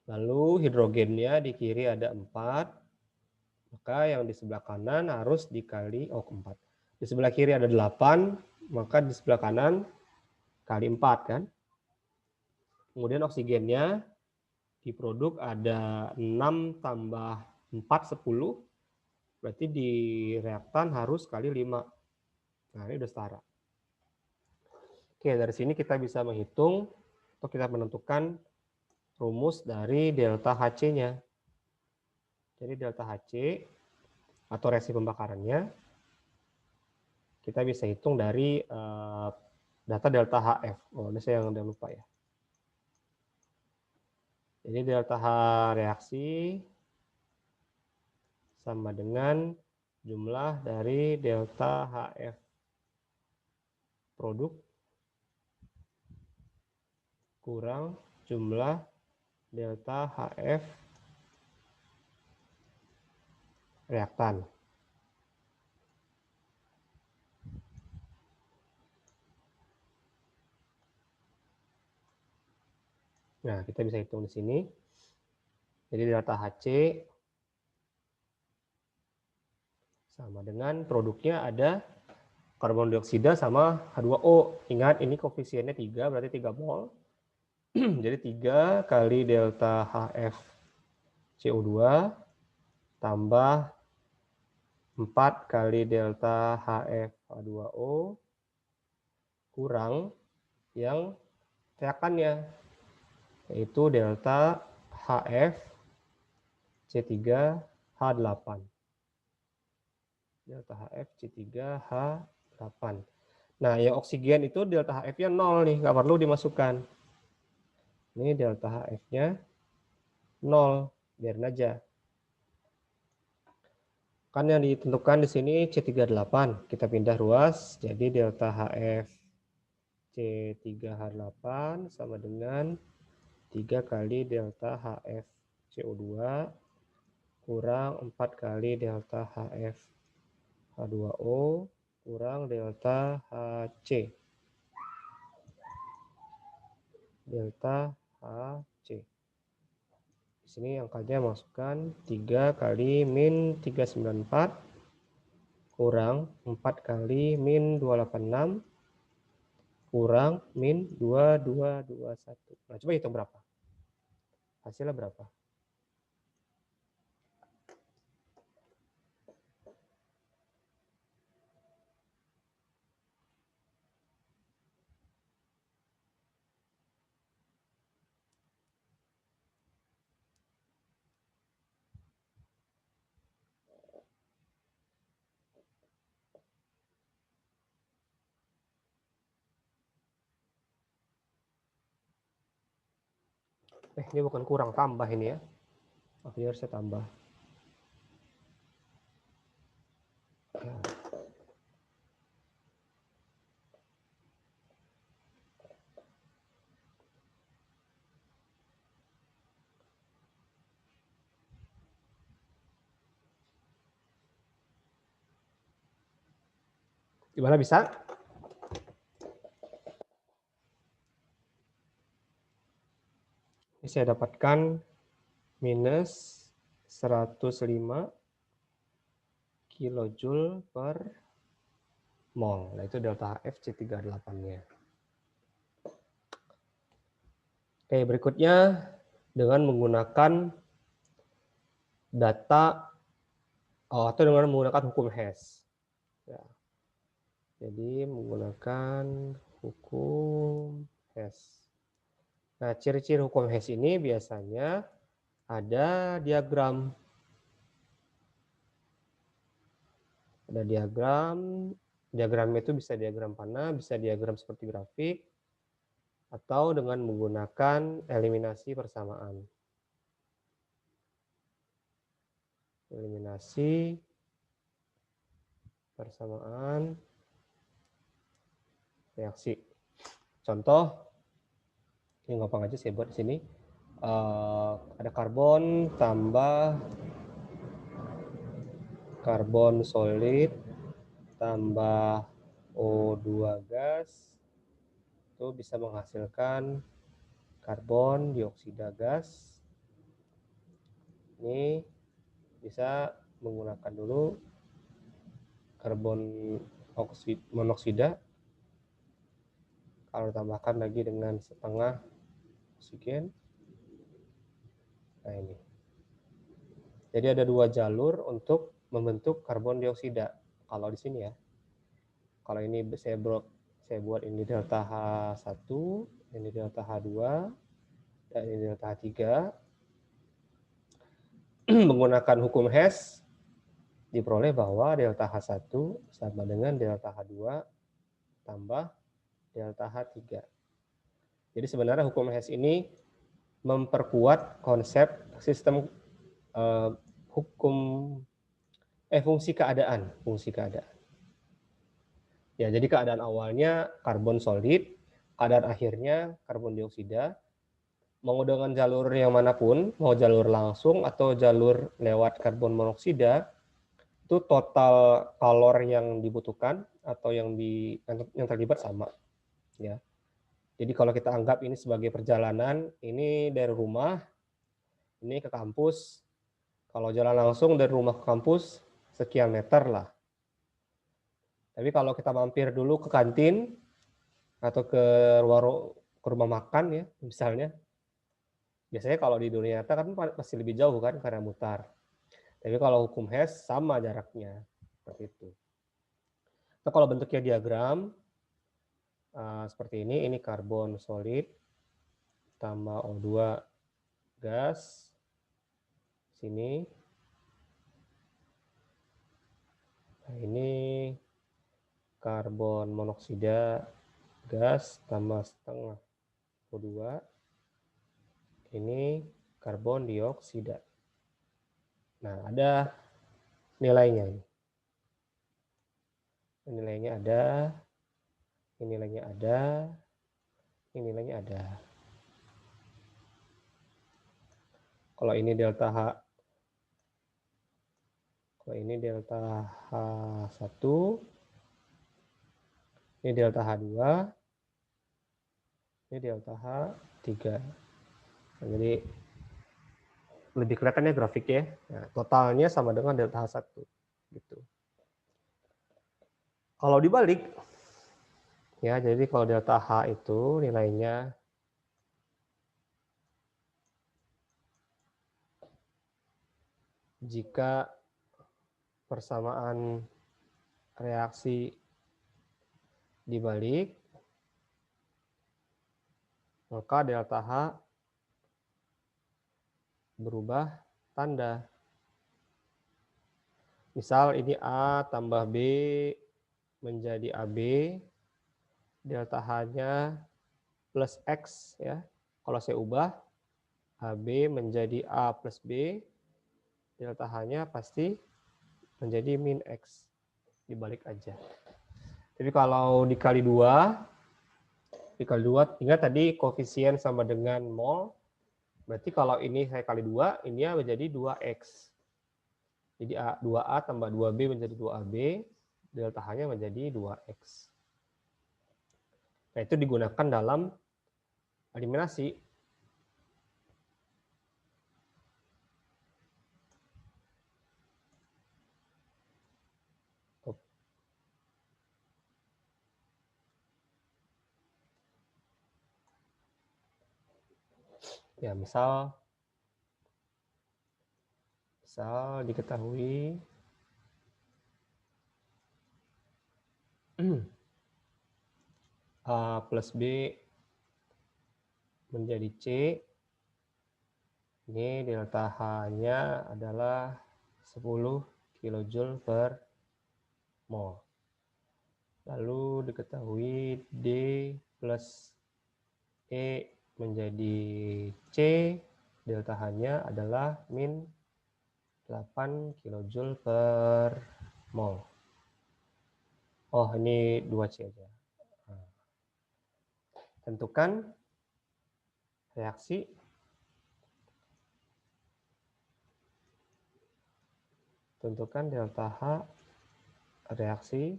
Lalu hidrogennya di kiri ada 4, maka yang di sebelah kanan harus dikali 4. Di sebelah kiri ada 8, maka di sebelah kanan kali 4 kan. Kemudian oksigennya di produk ada 6 tambah 4, 10. Berarti di reaktan harus kali 5. Nah, ini udah setara. Oke, dari sini kita bisa menghitung atau kita menentukan rumus dari delta HC-nya. Jadi delta HC atau reaksi pembakarannya kita bisa hitung dari data delta HF. Oh, ini saya yang udah lupa ya. Jadi delta H reaksi sama dengan jumlah dari delta HF produk kurang jumlah delta HF reaktan. Nah, kita bisa hitung di sini. Jadi delta HC sama dengan produknya ada karbon dioksida sama H2O. Ingat ini koefisiennya 3, berarti 3 mol. Jadi 3 kali delta HF CO2 tambah 4 kali delta HF H2O kurang yang reakannya, yaitu delta HF C3H8. Delta HF C3H8. Nah, yang oksigen itu delta HF-nya 0 nih, nggak perlu dimasukkan. Ini delta HF-nya 0, biarin aja. Kan yang ditentukan di sini C38, kita pindah ruas, jadi delta HF C3H8 sama dengan 3 kali delta HF CO2 kurang 4 kali delta HF H2O kurang delta HC. Delta HC. Di sini angkanya masukkan 3 kali min 394 kurang 4 kali min 286 kurang min 2221. Nah, coba hitung berapa. Hasilnya berapa? Ini bukan kurang, tambah ini ya. Oke, harus saya tambah. Gimana bisa? Ini saya dapatkan minus 105 kilojoule per mol. Nah, itu delta HF C38-nya. Oke, berikutnya dengan menggunakan data atau dengan menggunakan hukum Hess. Ya. Jadi menggunakan hukum Hess. Nah, ciri-ciri hukum Hess ini biasanya ada diagram. Ada diagram. Diagram itu bisa diagram panah, bisa diagram seperti grafik, atau dengan menggunakan eliminasi persamaan. Eliminasi persamaan reaksi. Contoh, ini gampang aja saya buat di sini. Ada karbon tambah karbon solid tambah O2 gas itu bisa menghasilkan karbon dioksida gas. Ini bisa menggunakan dulu karbon monoksida. Kalau ditambahkan lagi dengan setengah oksigen. Nah ini. Jadi ada 2 jalur untuk membentuk karbon dioksida. Kalau di sini ya. Kalau ini saya buat ini delta H1, ini delta H2, dan ini delta H3. Menggunakan hukum Hess diperoleh bahwa delta H1 sama dengan delta H2 tambah delta H3. Jadi sebenarnya hukum Hess ini memperkuat konsep sistem fungsi keadaan. Ya, jadi keadaan awalnya karbon solid, keadaan akhirnya karbon dioksida. Mau dengan jalur yang manapun, mau jalur langsung atau jalur lewat karbon monoksida, itu total kalor yang dibutuhkan atau yang terlibat sama. Ya. Jadi kalau kita anggap ini sebagai perjalanan, ini dari rumah, ini ke kampus. Kalau jalan langsung dari rumah ke kampus, sekian meter lah. Tapi kalau kita mampir dulu ke kantin atau ke rumah makan ya, misalnya, biasanya kalau di dunia nyata kan pasti lebih jauh kan karena mutar. Tapi kalau hukum Hess sama jaraknya, seperti itu. Nah, kalau bentuknya diagram seperti ini karbon solid tambah O2 gas sini. Nah, ini karbon monoksida gas tambah setengah O2. Ini karbon dioksida. Nah, ada nilainya ini. Nilainya ada, ini nilainya ada, ini nilainya ada. Kalau ini delta H, kalau ini delta H1, ini delta H2, ini delta H3. Nah, jadi lebih kelihatan ya grafiknya. Nah, totalnya sama dengan delta H1 gitu. Kalau dibalik ya, jadi kalau delta H itu nilainya jika persamaan reaksi dibalik, maka delta H berubah tanda. Misal ini A tambah B menjadi AB, delta H-nya plus X ya. Kalau saya ubah AB menjadi A plus B, delta H-nya pasti menjadi min X. Dibalik aja. Jadi kalau dikali 2, ingat tadi koefisien sama dengan mol, berarti kalau ini saya kali 2, ini menjadi 2X. Jadi 2A tambah 2B menjadi 2AB, delta H-nya menjadi 2X. Nah, itu digunakan dalam eliminasi. Ya, misal diketahui A plus B menjadi C, ini delta H-nya adalah 10 kJ per mol. Lalu diketahui D plus E menjadi C, delta H-nya adalah min 8 kJ per mol. Oh, ini 2C aja. Tentukan reaksi. Tentukan delta H reaksi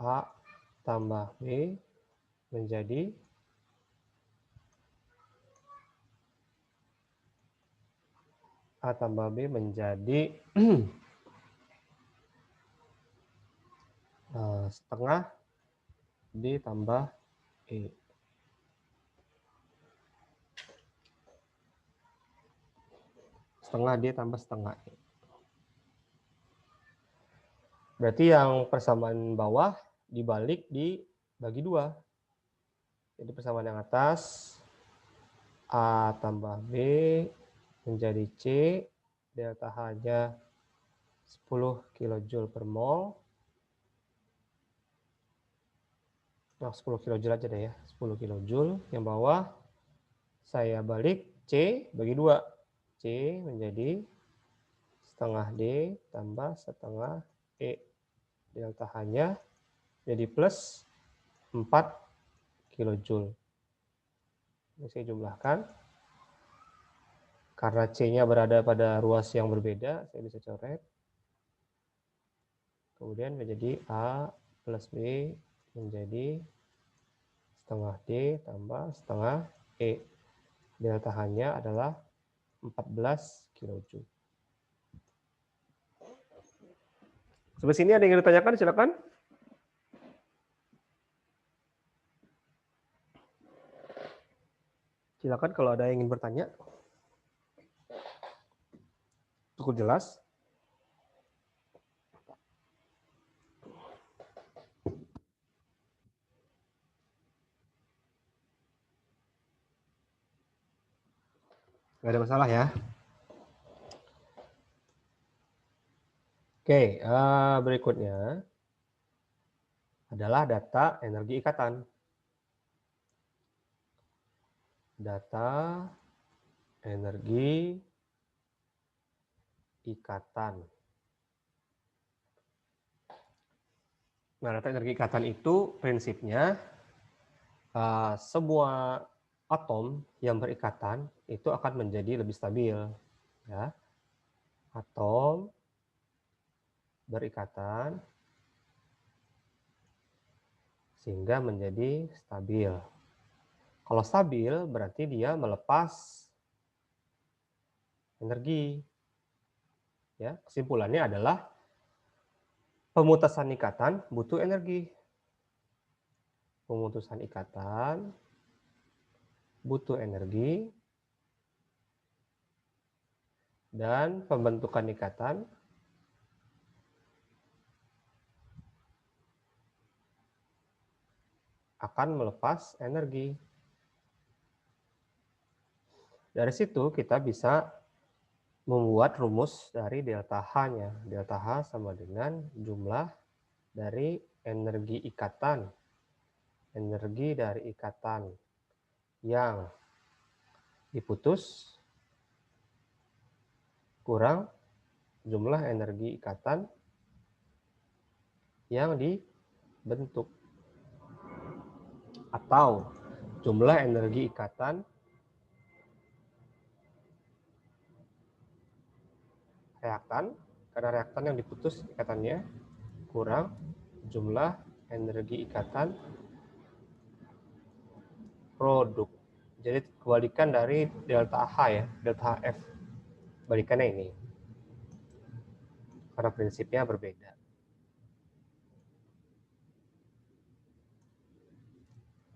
A tambah B menjadi A tambah B menjadi setengah D tambah E. Setengah D tambah setengah E. Berarti yang persamaan bawah dibalik dibagi 2. Jadi persamaan yang atas A tambah B menjadi C, delta H-nya 10 kJ per mol. Nah, 10 kJ aja deh ya, 10 kJ. Yang bawah saya balik C bagi 2. C menjadi setengah D tambah setengah E. Delta H-nya jadi plus 4 kJ. Ini saya jumlahkan. Karena C-nya berada pada ruas yang berbeda, saya bisa coret. Kemudian menjadi A plus B menjadi setengah D tambah setengah E. Delta H-nya adalah 14 kJ. Sampai sini ada yang ingin ditanyakan? Silakan. Silakan kalau ada yang ingin bertanya. Cukup jelas? Nggak ada masalah ya. Oke, berikutnya adalah data energi ikatan. Data energi ikatan. Nah, data energi ikatan itu prinsipnya sebuah atom yang berikatan itu akan menjadi lebih stabil, ya. Atom berikatan sehingga menjadi stabil. Kalau stabil berarti dia melepas energi. Ya, kesimpulannya adalah pemutusan ikatan butuh energi. Pemutusan ikatan butuh energi dan pembentukan ikatan akan melepas energi. Dari situ kita bisa membuat rumus dari delta H-nya. Delta H sama dengan jumlah dari energi ikatan. Energi dari ikatan yang diputus kurang jumlah energi ikatan yang dibentuk. Atau jumlah energi ikatan reaktan, karena reaktan yang diputus ikatannya kurang jumlah energi ikatan produk. Jadi kebalikan dari delta H ya, delta HF. Balikannya ini. Karena prinsipnya berbeda.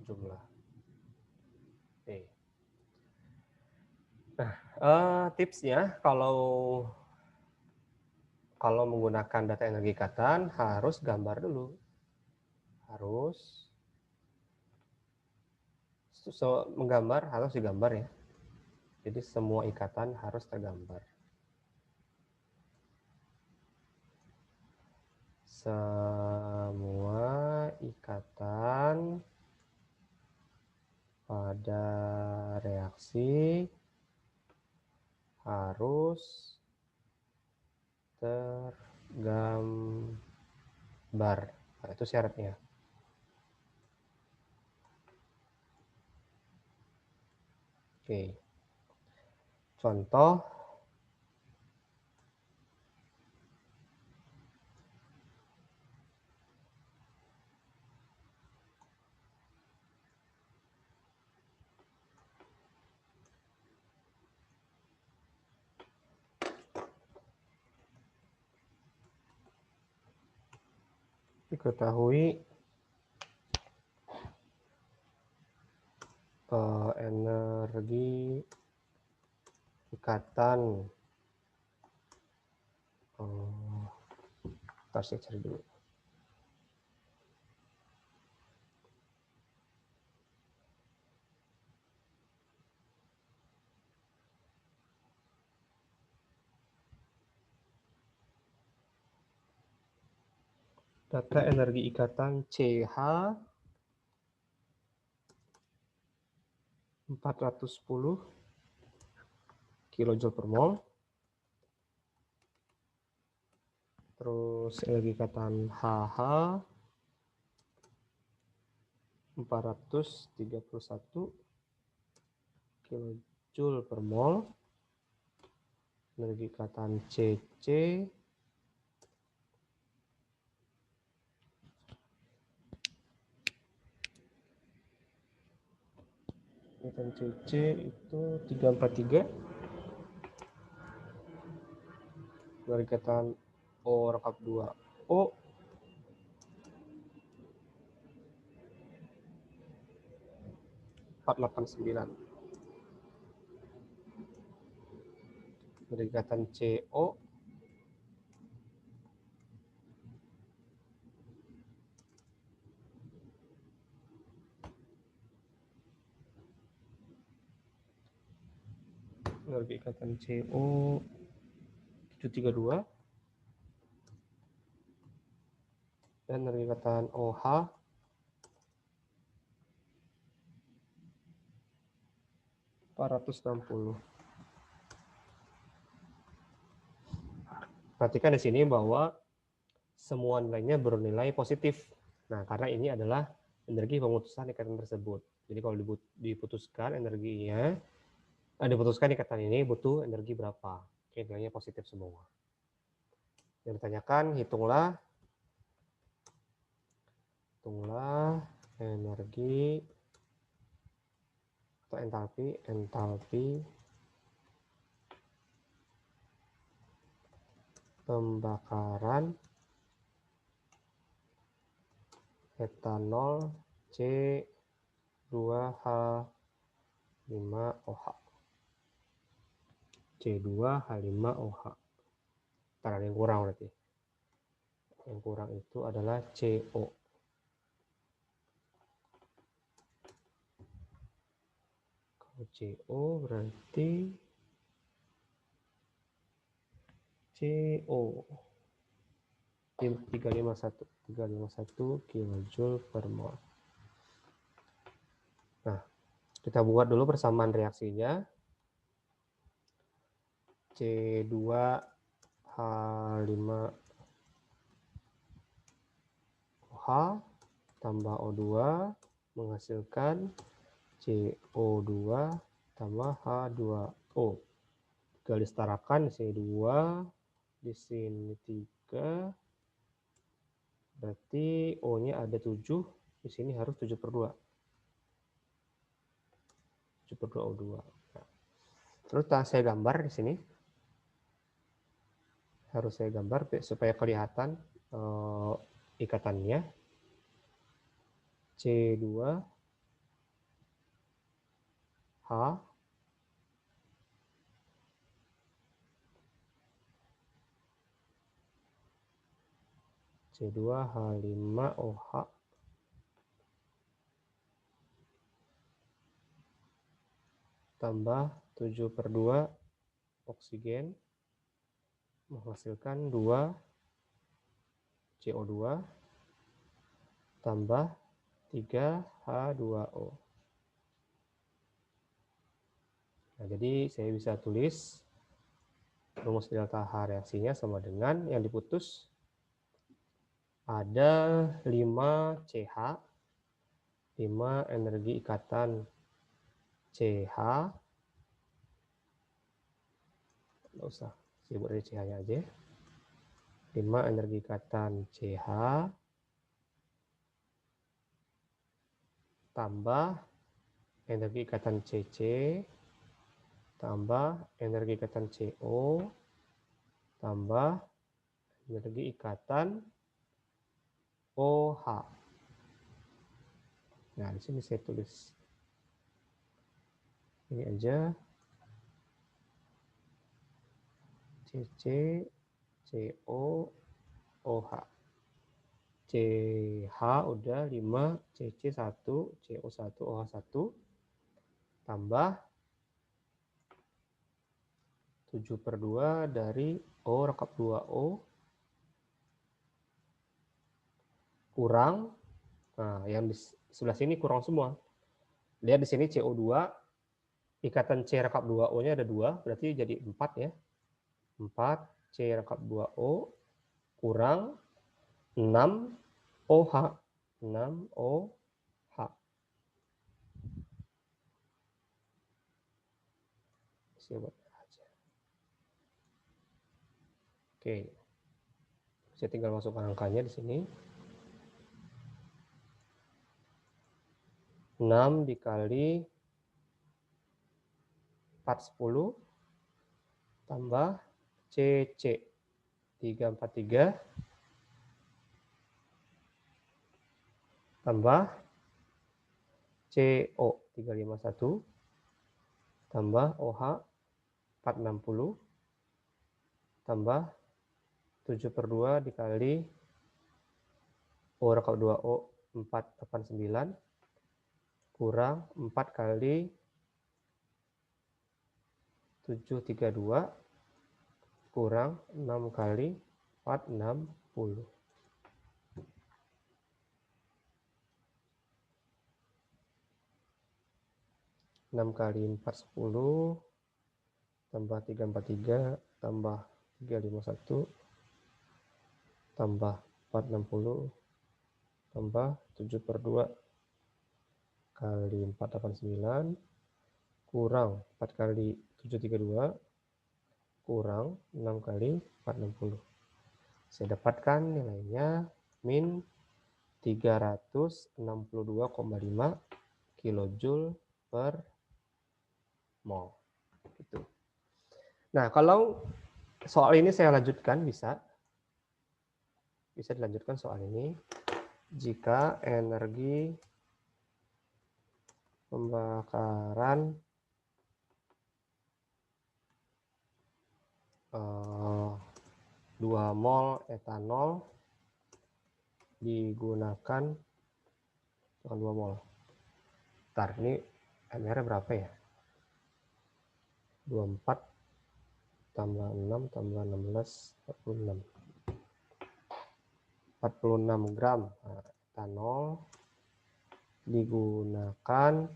Jumlah. Oke. Nah, tipsnya kalau menggunakan data energi ikatan harus gambar dulu. Harus menggambar, harus digambar ya. Jadi semua ikatan harus tergambar. Semua ikatan pada reaksi harus tergambar. Nah, itu syaratnya. Oke. Contoh diketahui energi ikatan saya cari dulu. Data energi ikatan CH 410 kilojoule per mol. Terus energi ikatan HH 431 kilojoule per mol. Energi ikatan CC 343. Energi ikatan O rangkap 2 O 489. Energi ikatan CO 4 energi ikatan CO 732 dan energi ikatan OH 460. Perhatikan di sini bahwa semua nilainya bernilai positif. Nah, karena ini adalah energi pemutusan ikatan tersebut. Jadi kalau diputuskan energinya, diputuskan ikatan ini butuh energi berapa? Oke, nilainya positif semua. Yang ditanyakan, hitunglah energi atau entalpi pembakaran etanol C2H5OH. C2H5OH. Ntar ada yang kurang berarti. Yang kurang itu adalah CO. Kalau CO berarti CO 351 kJ per mol. Nah, kita buat dulu persamaan reaksinya. C2H5OH tambah O2 menghasilkan CO2 tambah H2O. Tinggal disetarakan C2 di sini 3, berarti O-nya ada 7, di sini harus 7/2. 7/2 O2. Nah, terus saya gambar di sini. Harus saya gambar supaya kelihatan ikatannya. C2H C2H5OH tambah 7/2 oksigen menghasilkan 2 CO2 tambah 3 H2O. Nah, jadi saya bisa tulis rumus delta H reaksinya sama dengan yang diputus ada 5 CH, 5 energi ikatan CH, nggak usah sebut dari CH-nya aja, 5 energi ikatan CH tambah energi ikatan CC tambah energi ikatan CO tambah energi ikatan OH. Nah, di sini saya tulis ini aja CC CO OH. CH udah 5, CC 1, CO 1, OH 1 tambah 7/2 dari O rekap 2O kurang, nah yang di sebelah sini kurang semua. Lihat di sini CO2, ikatan C rekap 2O-nya ada 2, berarti jadi 4 ya. 4 C rekap 2O kurang 6 OH. 6 OH. Saya buat aja. Oke. Saya tinggal masukkan angkanya di sini. 6 dikali 410 tambah CC 343 tambah CO 351 tambah OH 460 tambah 7/2 dikali O rekap 2O 489 kurang 4 kali 732 kurang 6 kali 4, 60. 6 kali 4, 10, tambah 343, tambah 351, tambah 460, tambah 7/2 kali 489, kurang 4 kali 732, kurang 6 kali 460. Saya dapatkan nilainya min 362,5 kilojoule per mol. Gitu. Nah, kalau soal ini saya lanjutkan, bisa dilanjutkan soal ini. Jika energi pembakaran 2 mol etanol digunakan 2 mol. Ntar, ini MR berapa ya? 24 tambah 6 tambah 16, 46. 46 gram etanol digunakan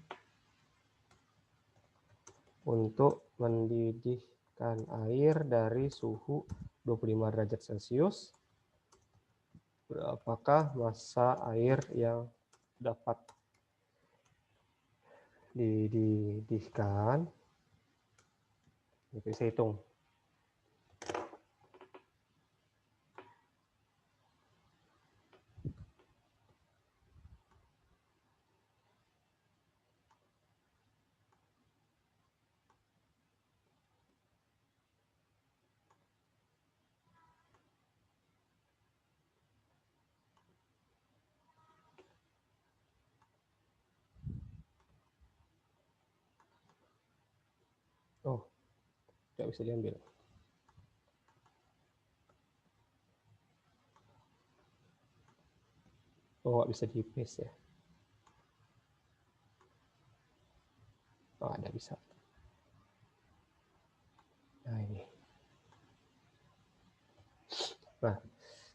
untuk mendidihkan air dari suhu 25 derajat Celcius. Berapakah massa air yang dapat dididihkan? Itu saya hitung. Oh, tidak bisa diambil. Oh, nggak bisa di paste ya. Oh, ada bisa. Nah, ini. Nah,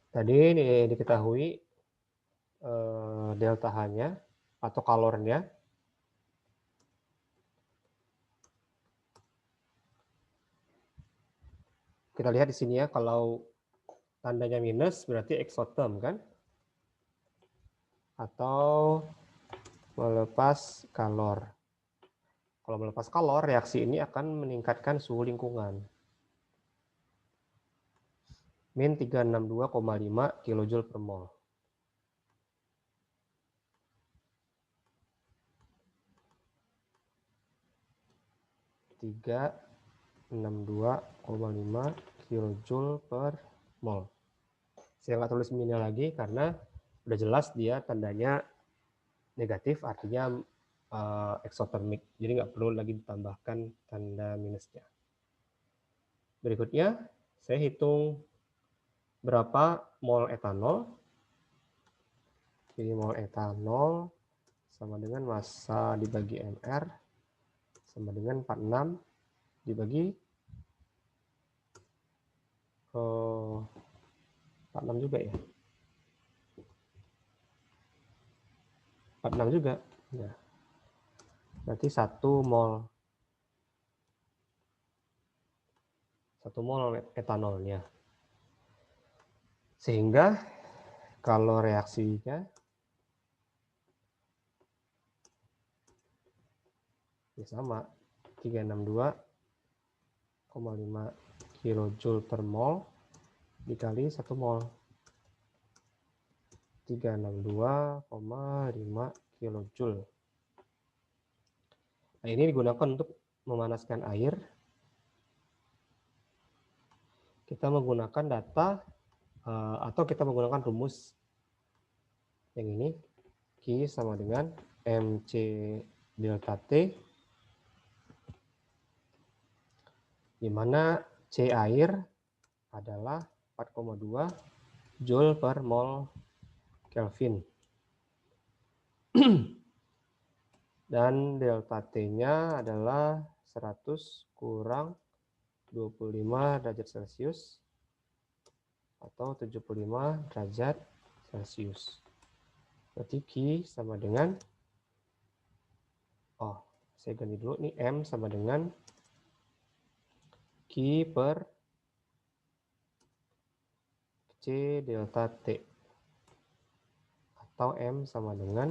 tadi diketahui delta H-nya atau kalornya. Kita lihat di sini ya, kalau tandanya minus berarti exotherm kan? Atau melepas kalor. Kalau melepas kalor, reaksi ini akan meningkatkan suhu lingkungan. Min 362,5 kilojoule per mol. Tiga 62,5 kilojoule per mol. Saya nggak tulis minnya lagi karena udah jelas dia tandanya negatif, artinya exothermic. Jadi nggak perlu lagi ditambahkan tanda minusnya. Berikutnya, saya hitung berapa mol etanol. Jadi mol etanol sama dengan massa dibagi MR sama dengan 46 dibagi 46 juga ya. 46 juga. Ya. Berarti 1 mol etanolnya. Sehingga kalau reaksinya ya sama, 362,5 kilojoule per mol dikali 1 mol. 362,5 kilojoule. Nah, ini digunakan untuk memanaskan air. Kita menggunakan data atau kita menggunakan rumus yang ini. Q sama dengan MC delta T, di mana C air adalah 4,2 joule per mol Kelvin. Dan delta T-nya adalah 100 kurang 25 derajat Celcius atau 75 derajat Celcius. Berarti Q sama dengan, saya ganti dulu nih, M sama dengan Q per C delta T. Atau M sama dengan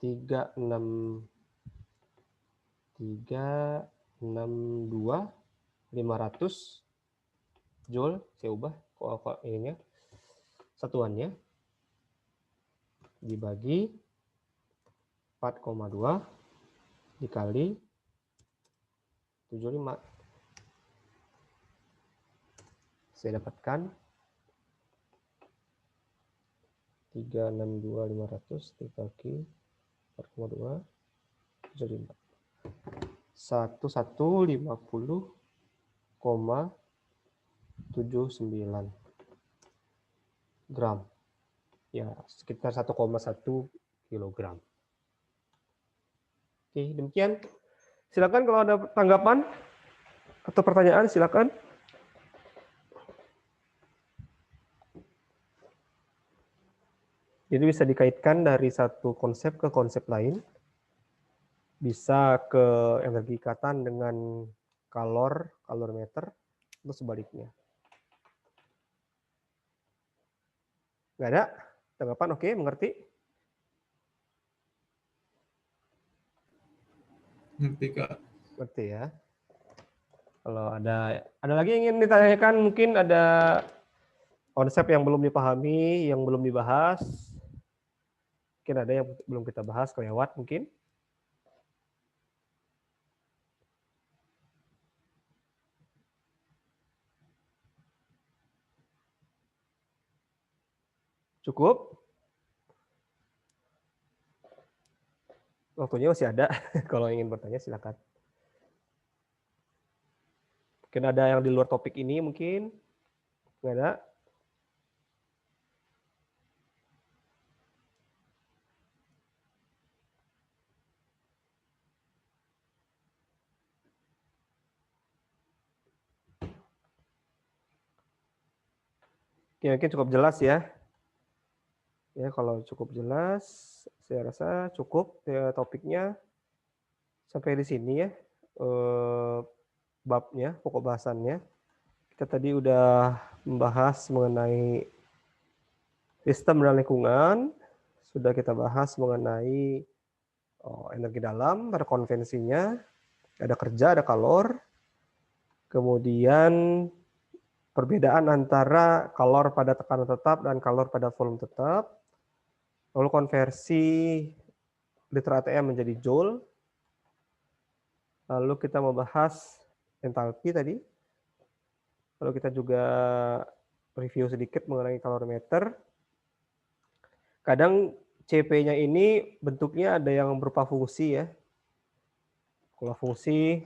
362.500 Joule. Saya ubah ininya, satuannya, dibagi 4,2 dikali 75. Saya dapatkan 362.500 dibagi 4,2 75. 1150,79 gram. Ya, sekitar 1,1 kilogram. Oke, demikian. Silakan kalau ada tanggapan atau pertanyaan, silakan. Jadi bisa dikaitkan dari satu konsep ke konsep lain. Bisa ke energi ikatan dengan kalorimeter, atau sebaliknya. Nggak ada tanggapan? Oke, mengerti? Ngerti, Kak. Ngerti ya. Kalau ada lagi yang ingin ditanyakan, mungkin ada konsep yang belum dipahami, yang belum dibahas. Mungkin ada yang belum kita bahas, kelewat mungkin. Cukup? Waktunya masih ada. Kalau ingin bertanya, silakan. Mungkin ada yang di luar topik ini, mungkin. Nggak ada? Oke, mungkin cukup jelas ya. Ya, kalau cukup jelas, saya rasa cukup ya, topiknya sampai di sini ya. Babnya, pokok bahasannya. Kita tadi udah membahas mengenai sistem dan lingkungan. Sudah kita bahas mengenai energi dalam, pada konvensinya. Ada kerja, ada kalor. Kemudian perbedaan antara kalor pada tekanan tetap dan kalor pada volume tetap. Lalu konversi liter ATM menjadi joule. Lalu kita membahas entalpi tadi. Lalu kita juga review sedikit mengenai kalorimeter. Kadang CP-nya ini bentuknya ada yang berupa fungsi ya. Kalau fungsi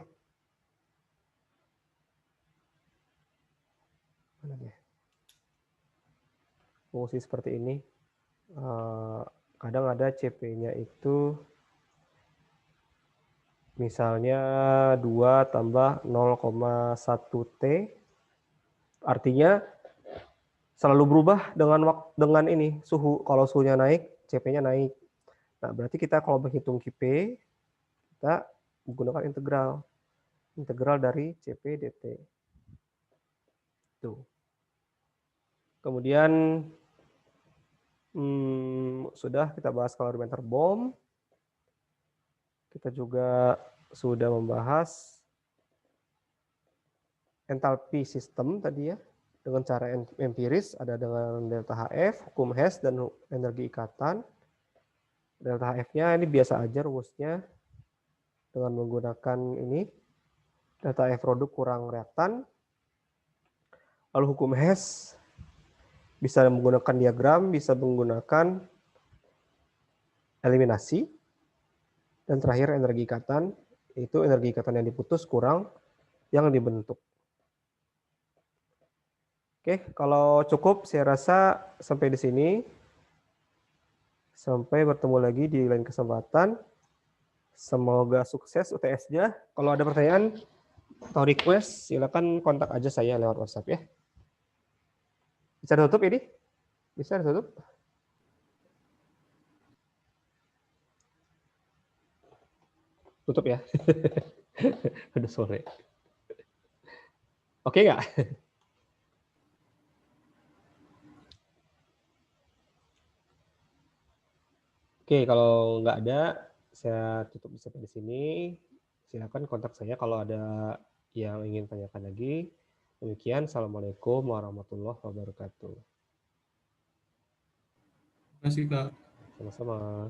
seperti ini. Kadang ada CP-nya itu misalnya 2 tambah 0,1 T. Artinya selalu berubah dengan ini suhu. Kalau suhunya naik, CP-nya naik. Nah, berarti kita kalau menghitung QP, kita menggunakan integral dari CP dt. Tuh. Kemudian sudah kita bahas kalorimeter BOM. Kita juga sudah membahas entalpi sistem tadi ya, dengan cara empiris, ada dengan delta HF, hukum Hess, dan energi ikatan. Delta HF-nya ini biasa aja rumusnya dengan menggunakan ini, delta F produk kurang reaktan. Lalu hukum Hess bisa menggunakan diagram, bisa menggunakan eliminasi. Dan terakhir energi ikatan, itu energi ikatan yang diputus kurang yang dibentuk. Oke, kalau cukup saya rasa sampai di sini. Sampai bertemu lagi di lain kesempatan. Semoga sukses UTS-nya. Kalau ada pertanyaan, atau request, silakan kontak aja saya lewat WhatsApp ya. Bisa ditutup ini? Bisa ditutup? Tutup ya. Udah sore. Oke nggak? Oke, kalau nggak ada, saya tutup sampai di sini. Silakan kontak saya kalau ada yang ingin tanyakan lagi. Demikian, Assalamualaikum warahmatullahi wabarakatuh. Terima kasih, Kak. Sama-sama.